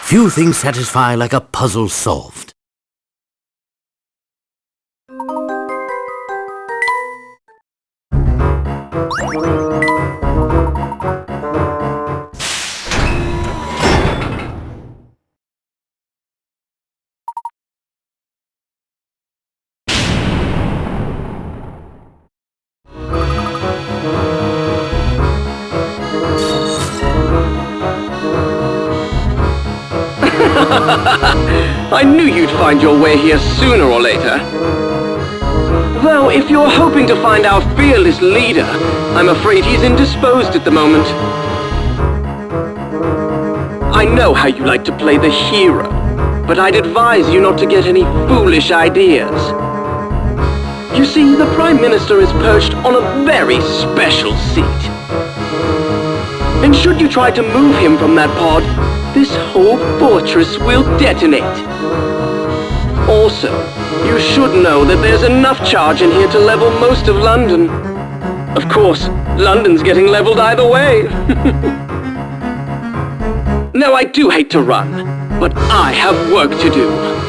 S3: Few things satisfy like a puzzle solved.
S10: I knew you'd find your way here sooner or later. Though, if you're hoping to find our fearless leader, I'm afraid he's indisposed at the moment. I know how you like to play the hero, but I'd advise you not to get any foolish ideas. You see, the Prime Minister is perched on a very special seat. And should you try to move him from that pod, this whole fortress will detonate. Also, you should know that there's enough charge in here to level most of London. Of course, London's getting leveled either way. Now, I do hate to run, but I have work to do.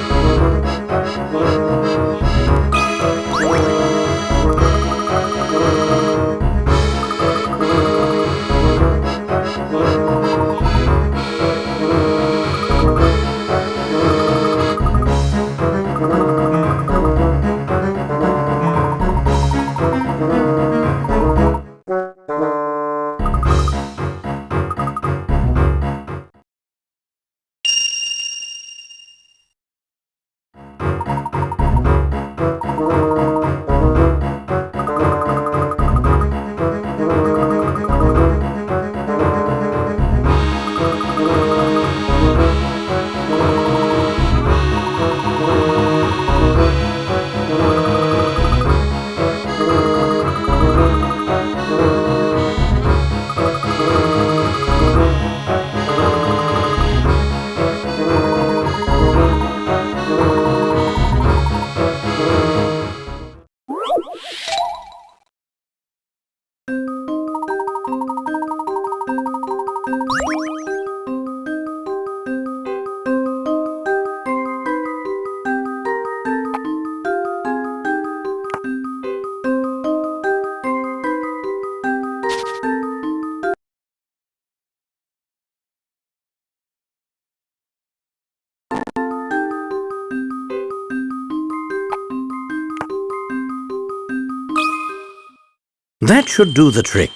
S3: That should do the trick.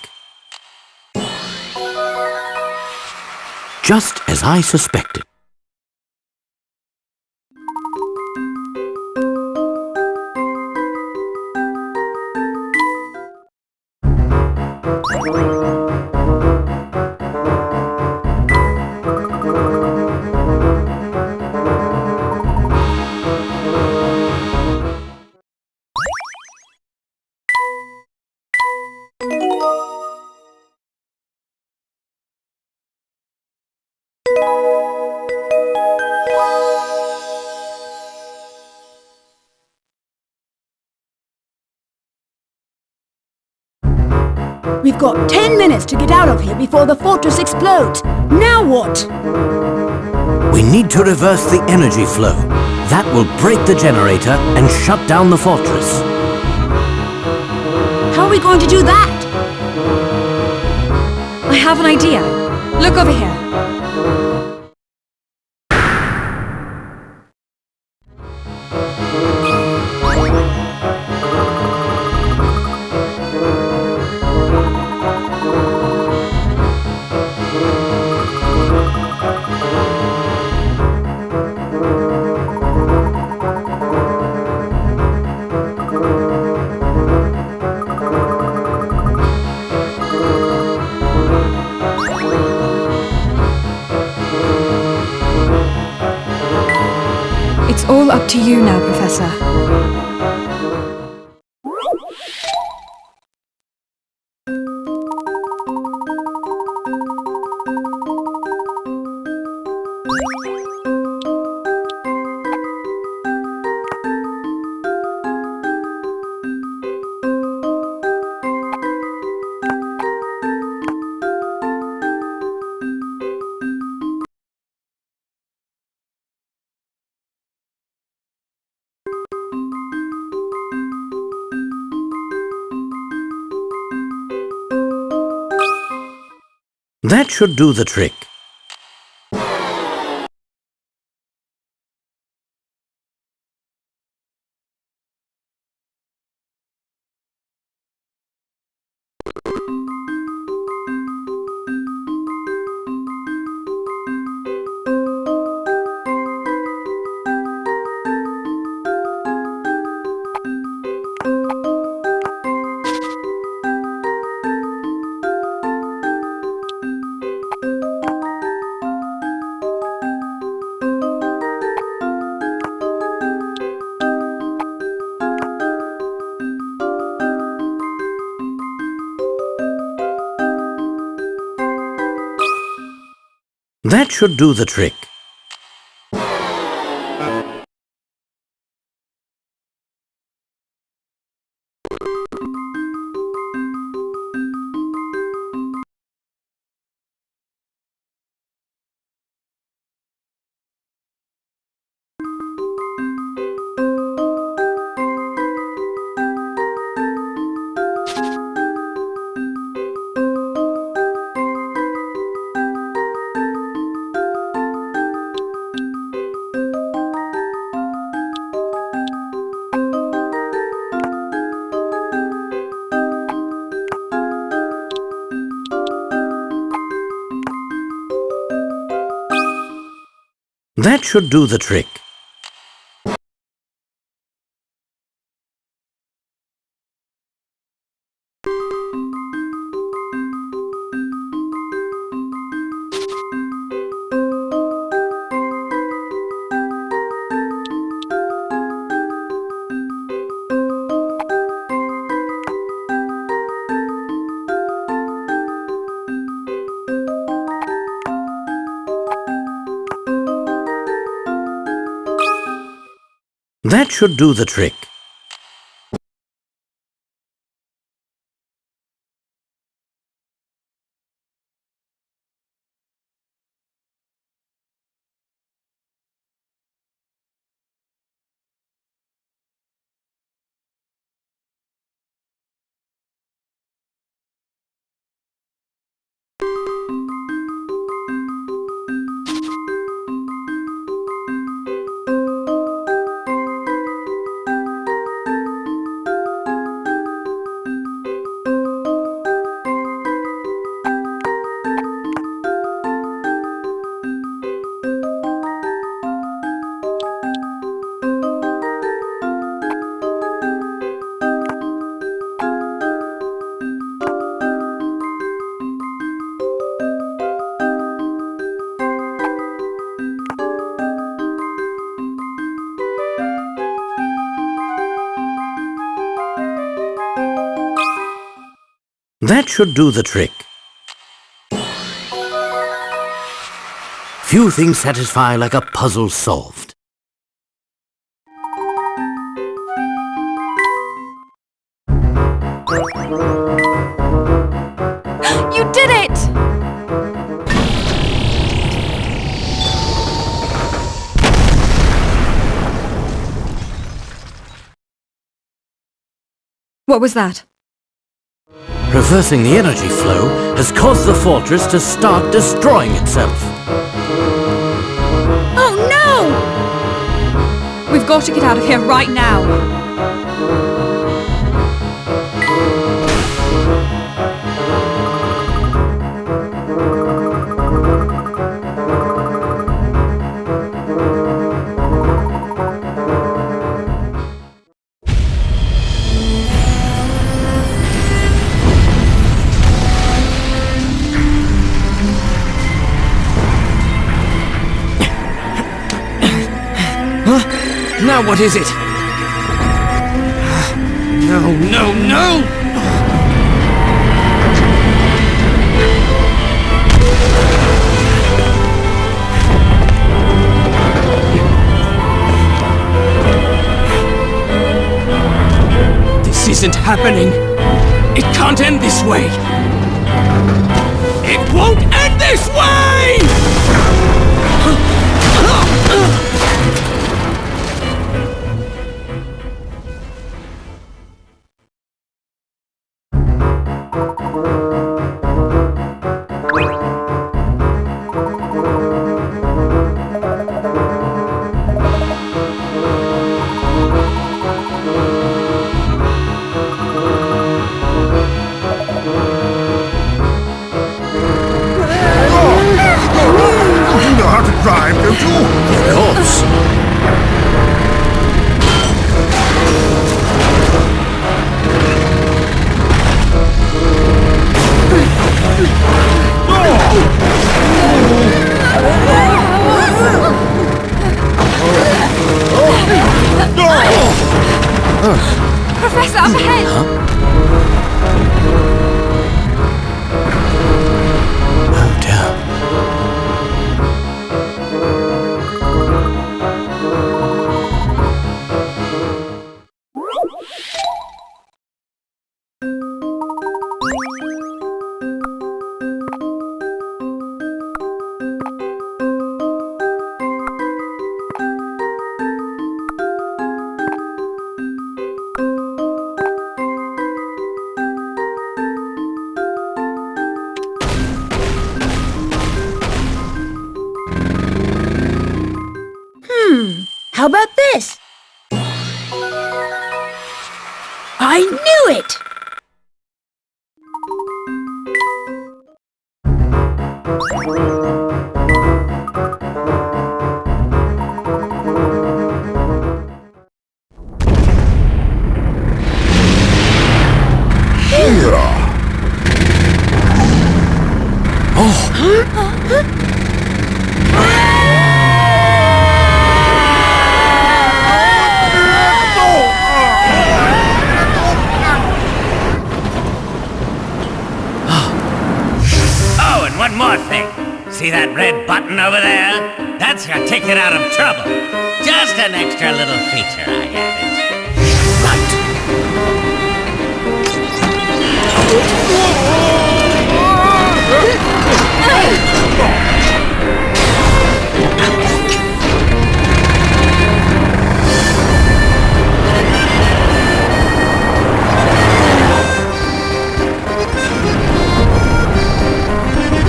S3: Just as I suspected.
S2: We've got 10 minutes to get out of here before the fortress explodes. Now what?
S3: We need to reverse the energy flow. That will break the generator and shut down the fortress.
S2: How are we going to do that?
S5: I have an idea. Look over here. It's all up to you now, Professor.
S3: That should do the trick. That should do the trick. That should do the trick. That should do the trick. That should do the trick. Few things satisfy like a puzzle solved.
S5: You did it! What was that?
S3: Reversing the energy flow has caused the fortress to start destroying itself.
S5: Oh no! We've got to get out of here right now.
S7: Now what is it? No, no, no! This isn't happening. It can't end this way. It won't end this way!
S4: Drive, don't you?
S3: Of course.
S5: Professor, up ahead!
S3: Oh dear.
S2: How about this? I knew it!
S8: Oh, and one more thing. See that red button over there? That's your ticket out of trouble. Just an extra little feature I added.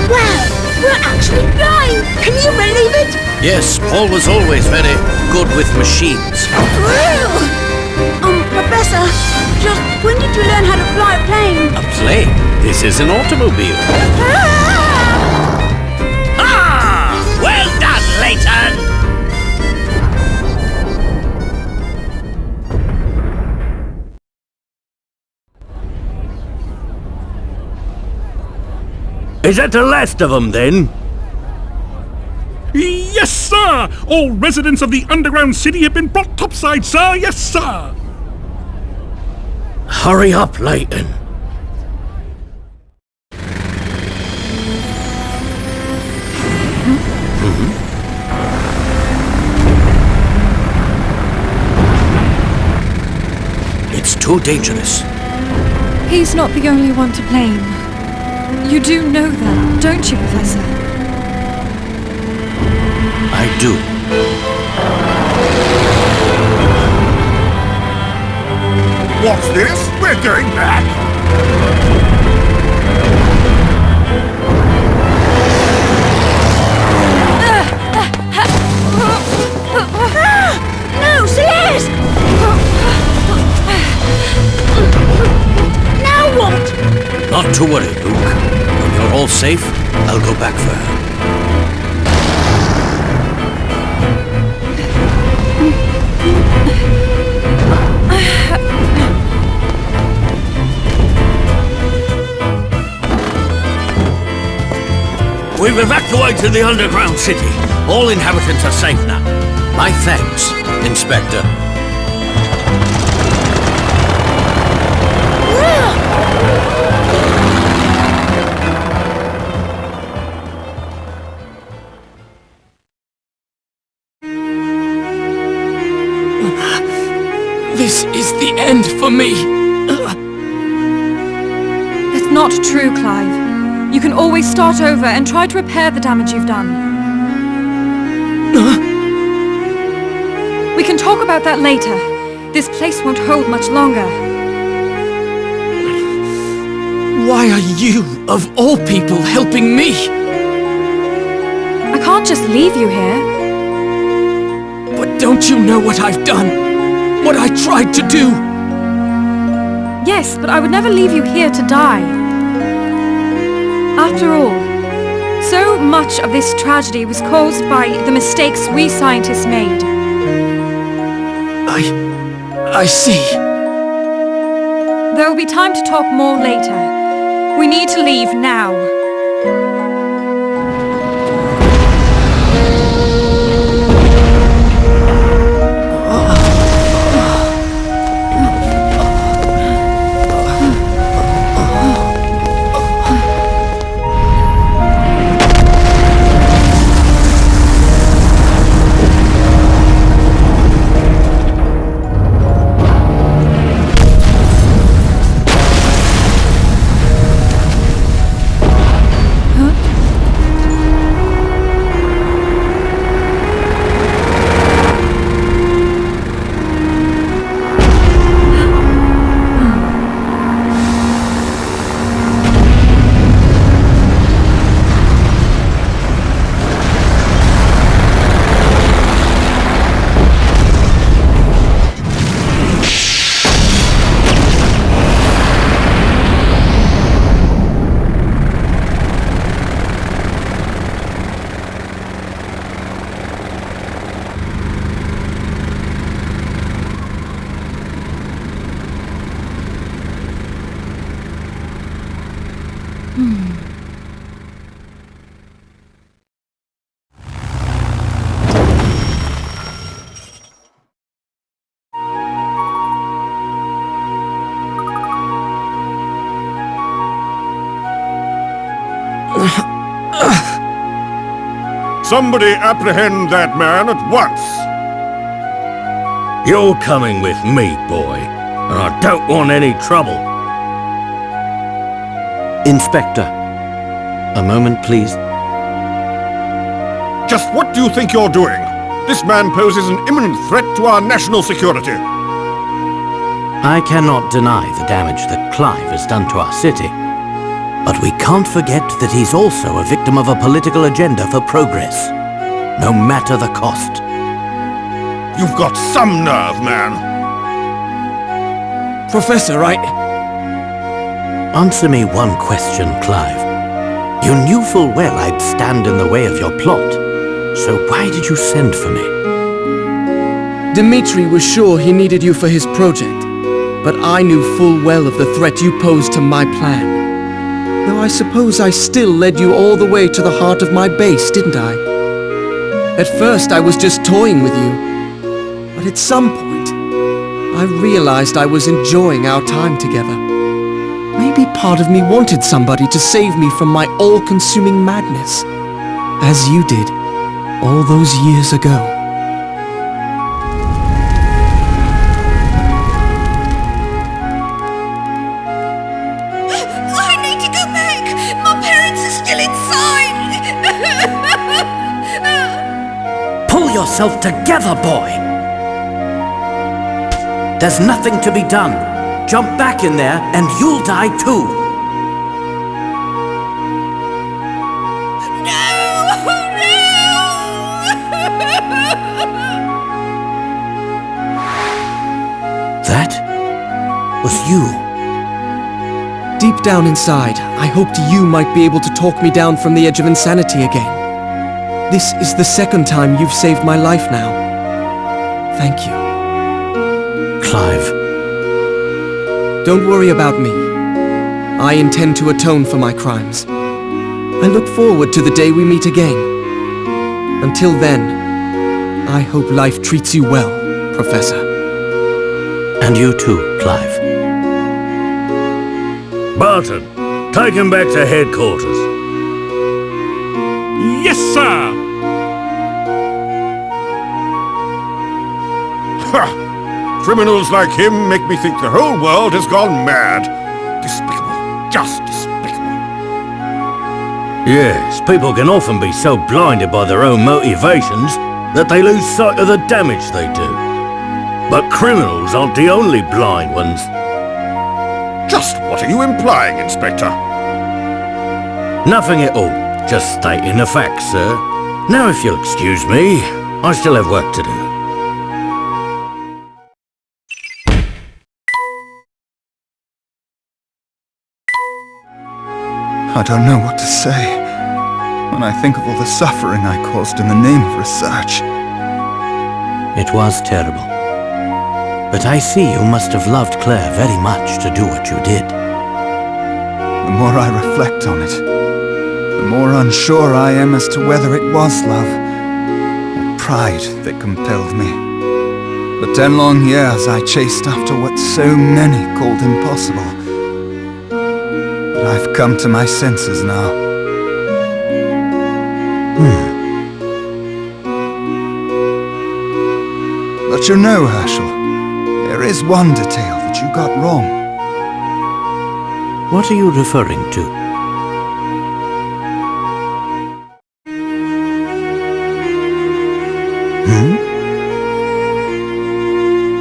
S1: Wow, we're actually flying! Can you believe it?
S3: Yes, Paul was always very good with machines.
S2: Professor, just when did you learn how to fly a plane?
S3: A plane? This is an automobile.
S8: Ah! Well done, Layton!
S3: Is that the last of them, then?
S4: Yes, sir! All residents of the underground city have been brought topside, sir! Yes, sir!
S3: Hurry up, Layton. It's too dangerous.
S5: He's not the only one to blame. You do know that, don't you, Professor?
S3: I do.
S4: What's this? We're going back!
S2: No, Celeste! Now what?
S3: Not to worry, Luke. When you're all safe, I'll go back for her. We've evacuated the underground city. All inhabitants are safe now. My thanks, Inspector.
S7: This is the end for me.
S5: It's not true, Clive. You can always start over and try to repair the damage you've done. We can talk about that later. This place won't hold much longer.
S7: Why are you, of all people, helping me?
S5: I can't just leave you here.
S7: But don't you know what I've done? What I tried to do?
S5: Yes, but I would never leave you here to die. After all, so much of this tragedy was caused by the mistakes we scientists made.
S7: I see.
S5: There will be time to talk more later. We need to leave now.
S4: Somebody apprehend that man at once!
S3: You're coming with me, boy, and I don't want any trouble. Inspector, a moment, please.
S4: Just what do you think you're doing? This man poses an imminent threat to our national security.
S3: I cannot deny the damage that Clive has done to our city. But we can't forget that he's also a victim of a political agenda for progress, no matter the cost.
S4: You've got some nerve, man.
S7: Professor,
S3: Answer me one question, Clive. You knew full well I'd stand in the way of your plot, so why did you send for me?
S7: Dmitri was sure he needed you for his project, but I knew full well of the threat you posed to my plan. Though I suppose I still led you all the way to the heart of my base, didn't I? At first I was just toying with you, but at some point I realized I was enjoying our time together. Maybe part of me wanted somebody to save me from my all-consuming madness, as you did all those years ago.
S1: I need to go back! My parents are still inside!
S3: Pull yourself together, boy! There's nothing to be done. Jump back in there and you'll die too. That was you.
S7: Deep down inside, I hoped you might be able to talk me down from the edge of insanity again. This is the second time you've saved my life now. Thank you.
S3: Clive.
S7: Don't worry about me. I intend to atone for my crimes. I look forward to the day we meet again. Until then, I hope life treats you well, Professor.
S3: And you too, Clive. Barton, take him back to headquarters.
S4: Yes, sir! Ha! Criminals like him make me think the whole world has gone mad. Despicable. Just despicable.
S3: Yes, people can often be so blinded by their own motivations that they lose sight of the damage they do. But criminals aren't the only blind ones.
S4: Just what are you implying, Inspector?
S3: Nothing at all. Just stating the facts, sir. Now, if you'll excuse me, I still have work to do.
S6: I don't know what to say when I think of all the suffering I caused in the name of research.
S3: It was terrible. But I see you must have loved Claire very much to do what you did.
S6: The more I reflect on it, the more unsure I am as to whether it was love or pride that compelled me. For 10 long years I chased after what so many called impossible. But I've come to my senses now. But you know, Herschel, there is one detail that you got wrong.
S3: What are you referring to?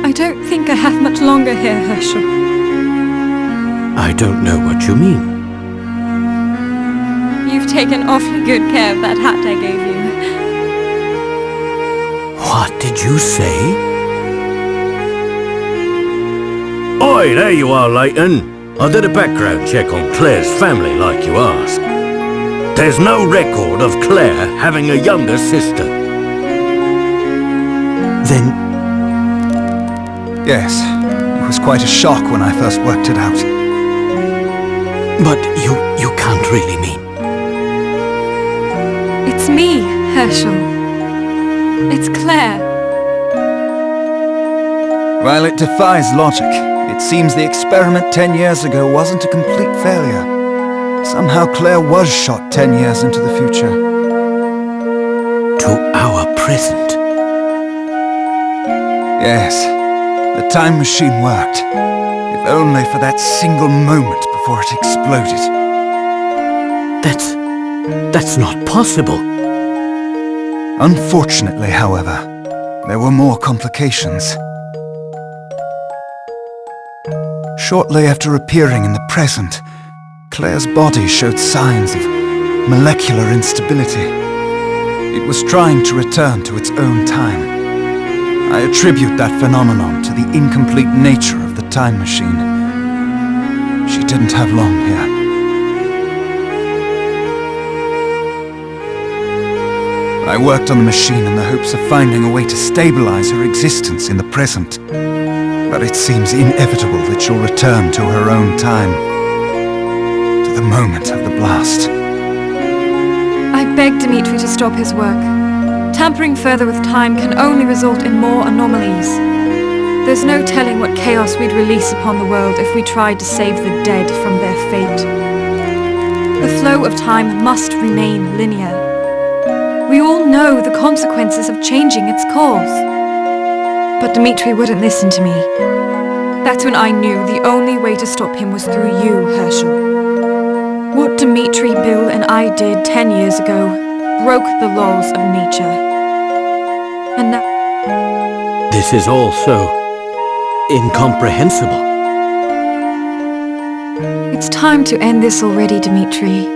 S5: I don't think I have much longer here, Herschel.
S3: I don't know what you mean.
S5: You've taken awfully good care of that hat I gave you.
S3: What did you say? Oi, there you are, Layton. I did a background check on Claire's family like you asked. There's no record of Claire having a younger sister. Then...
S6: Yes, it was quite a shock when I first worked it out.
S3: But you can't really mean...
S5: It's me, Herschel. It's Claire.
S6: While it defies logic, it seems the experiment 10 years ago wasn't a complete failure. Somehow Claire was shot 10 years into the future.
S3: to our present.
S6: Yes, the time machine worked. If only for that single moment before it exploded.
S3: That's not possible.
S6: Unfortunately, however, there were more complications. Shortly after appearing in the present, Claire's body showed signs of molecular instability. It was trying to return to its own time. I attribute that phenomenon to the incomplete nature of the time machine. She didn't have long here. I worked on the machine in the hopes of finding a way to stabilize her existence in the present. But it seems inevitable that she'll return to her own time. To the moment of the blast.
S5: I begged Dimitri to stop his work. Tampering further with time can only result in more anomalies. There's no telling what chaos we'd release upon the world if we tried to save the dead from their fate. The flow of time must remain linear. We all know the consequences of changing its course. But Dimitri wouldn't listen to me. That's when I knew the only way to stop him was through you, Herschel. What Dimitri, Bill, and I did 10 years ago broke the laws of nature. And now...
S3: This is all so incomprehensible.
S5: It's time to end this already, Dimitri.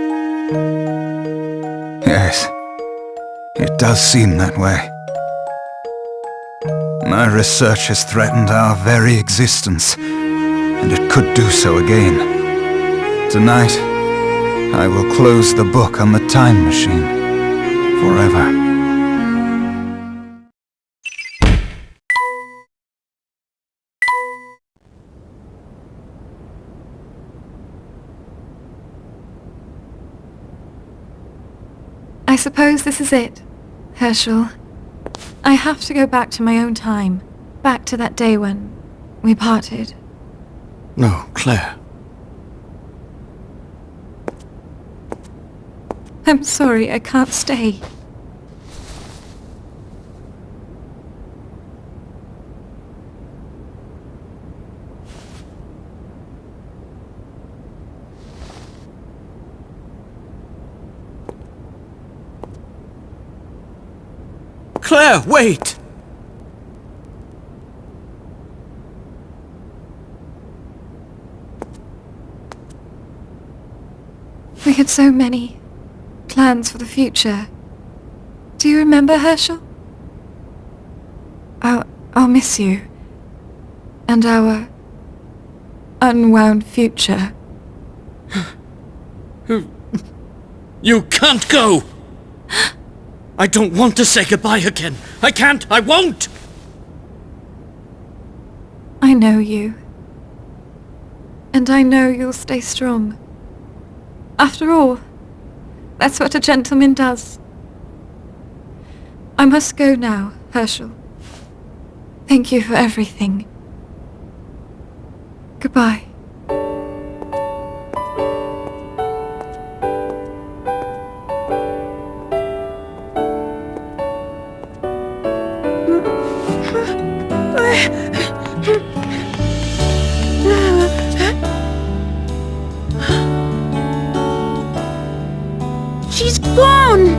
S6: Yes, it does seem that way. My research has threatened our very existence, and it could do so again. Tonight, I will close the book on the time machine, forever.
S5: I suppose this is it, Herschel. I have to go back to my own time, back to that day when we parted.
S3: No, Claire.
S5: I'm sorry, I can't stay.
S7: Claire, wait!
S5: We had so many plans for the future. Do you remember, Herschel? I'll miss you. And our unwound future.
S7: You can't go! I don't want to say goodbye again. I can't, I won't!
S5: I know you. And I know you'll stay strong. After all, that's what a gentleman does. I must go now, Herschel. Thank you for everything. Goodbye.
S2: She's gone!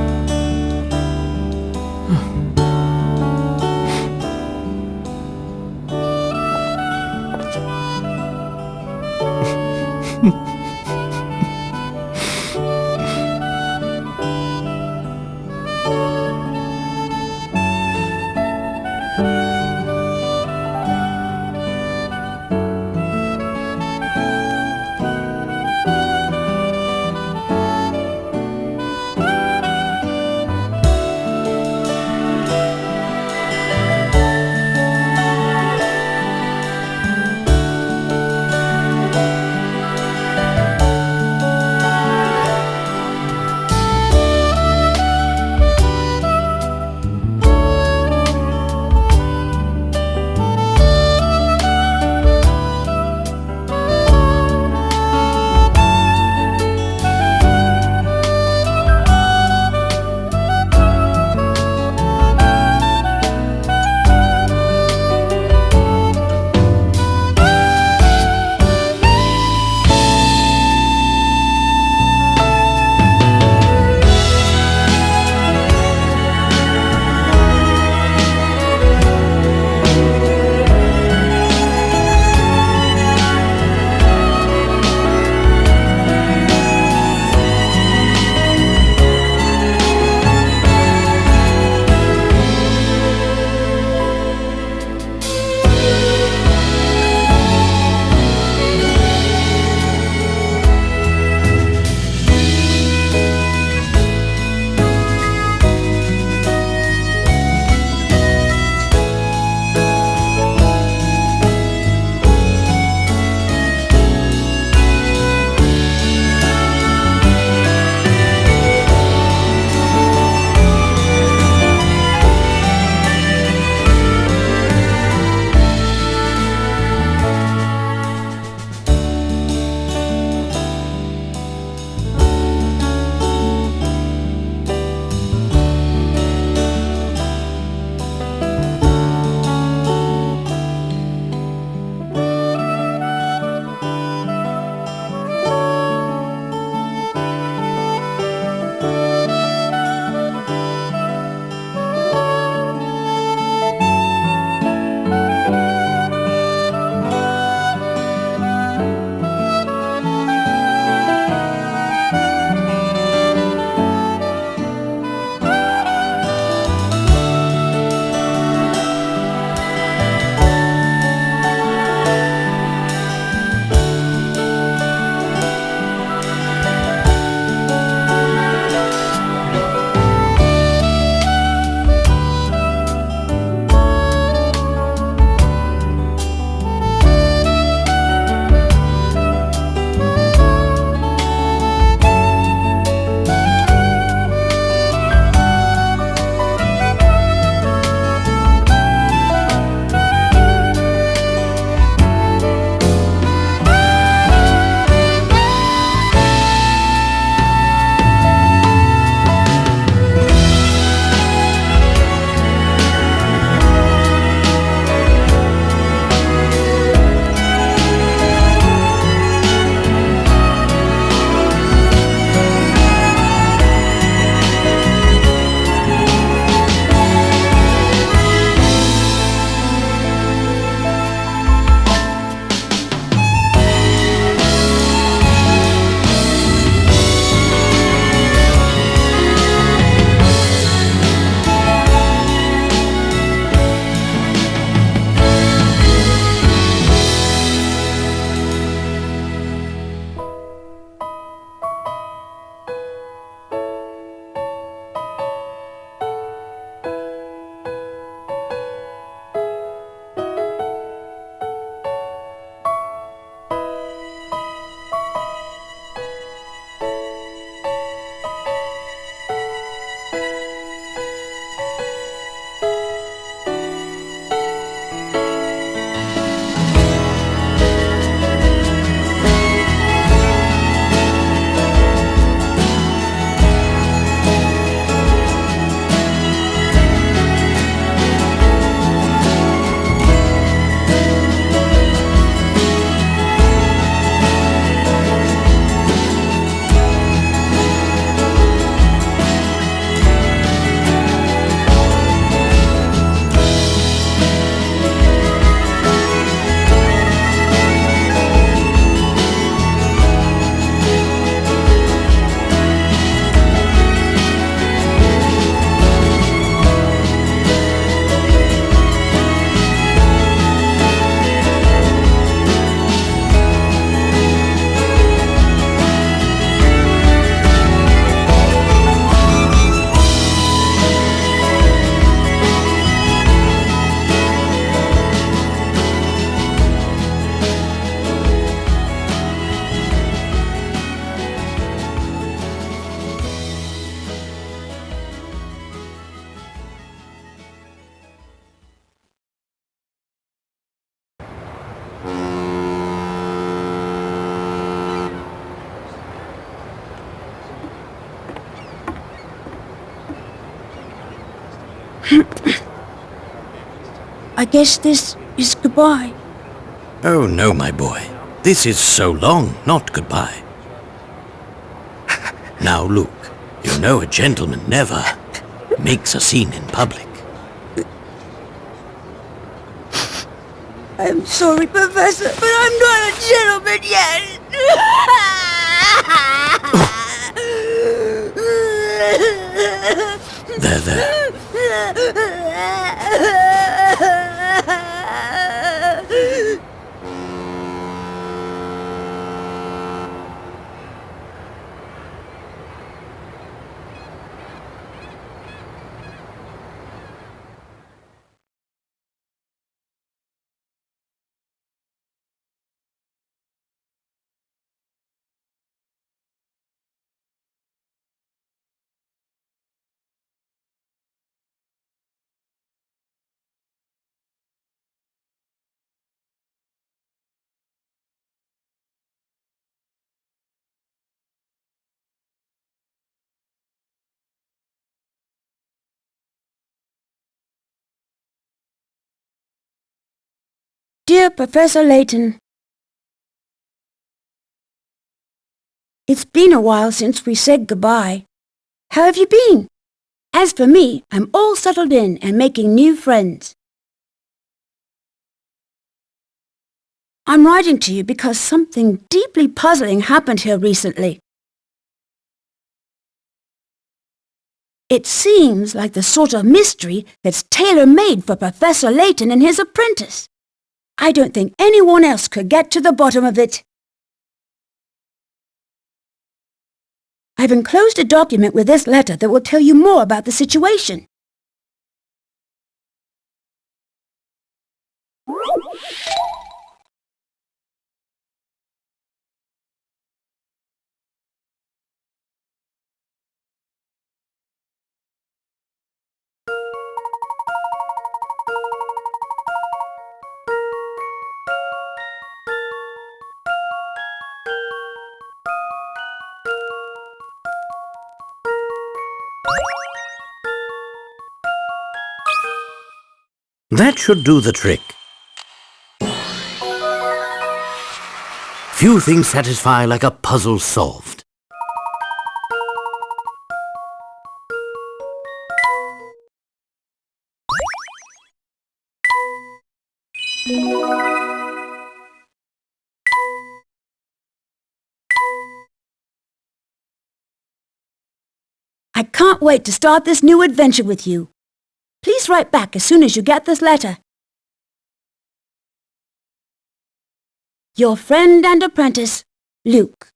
S2: I guess this is goodbye.
S3: Oh no, my boy. This is so long, not goodbye. Now, Luke, you know a gentleman never makes a scene in public.
S2: I'm sorry, Professor, but I'm not a gentleman yet.
S3: There.
S2: Dear Professor Layton, it's been a while since we said goodbye. How have you been? As for me, I'm all settled in and making new friends. I'm writing to you because something deeply puzzling happened here recently. It seems like the sort of mystery that's tailor-made for Professor Layton and his apprentice. I don't think anyone else could get to the bottom of it. I've enclosed a document with this letter that will tell you more about the situation.
S3: That should do the trick. Few things satisfy like a puzzle solved.
S2: I can't wait to start this new adventure with you. Please write back as soon as you get this letter. Your friend and apprentice, Luke.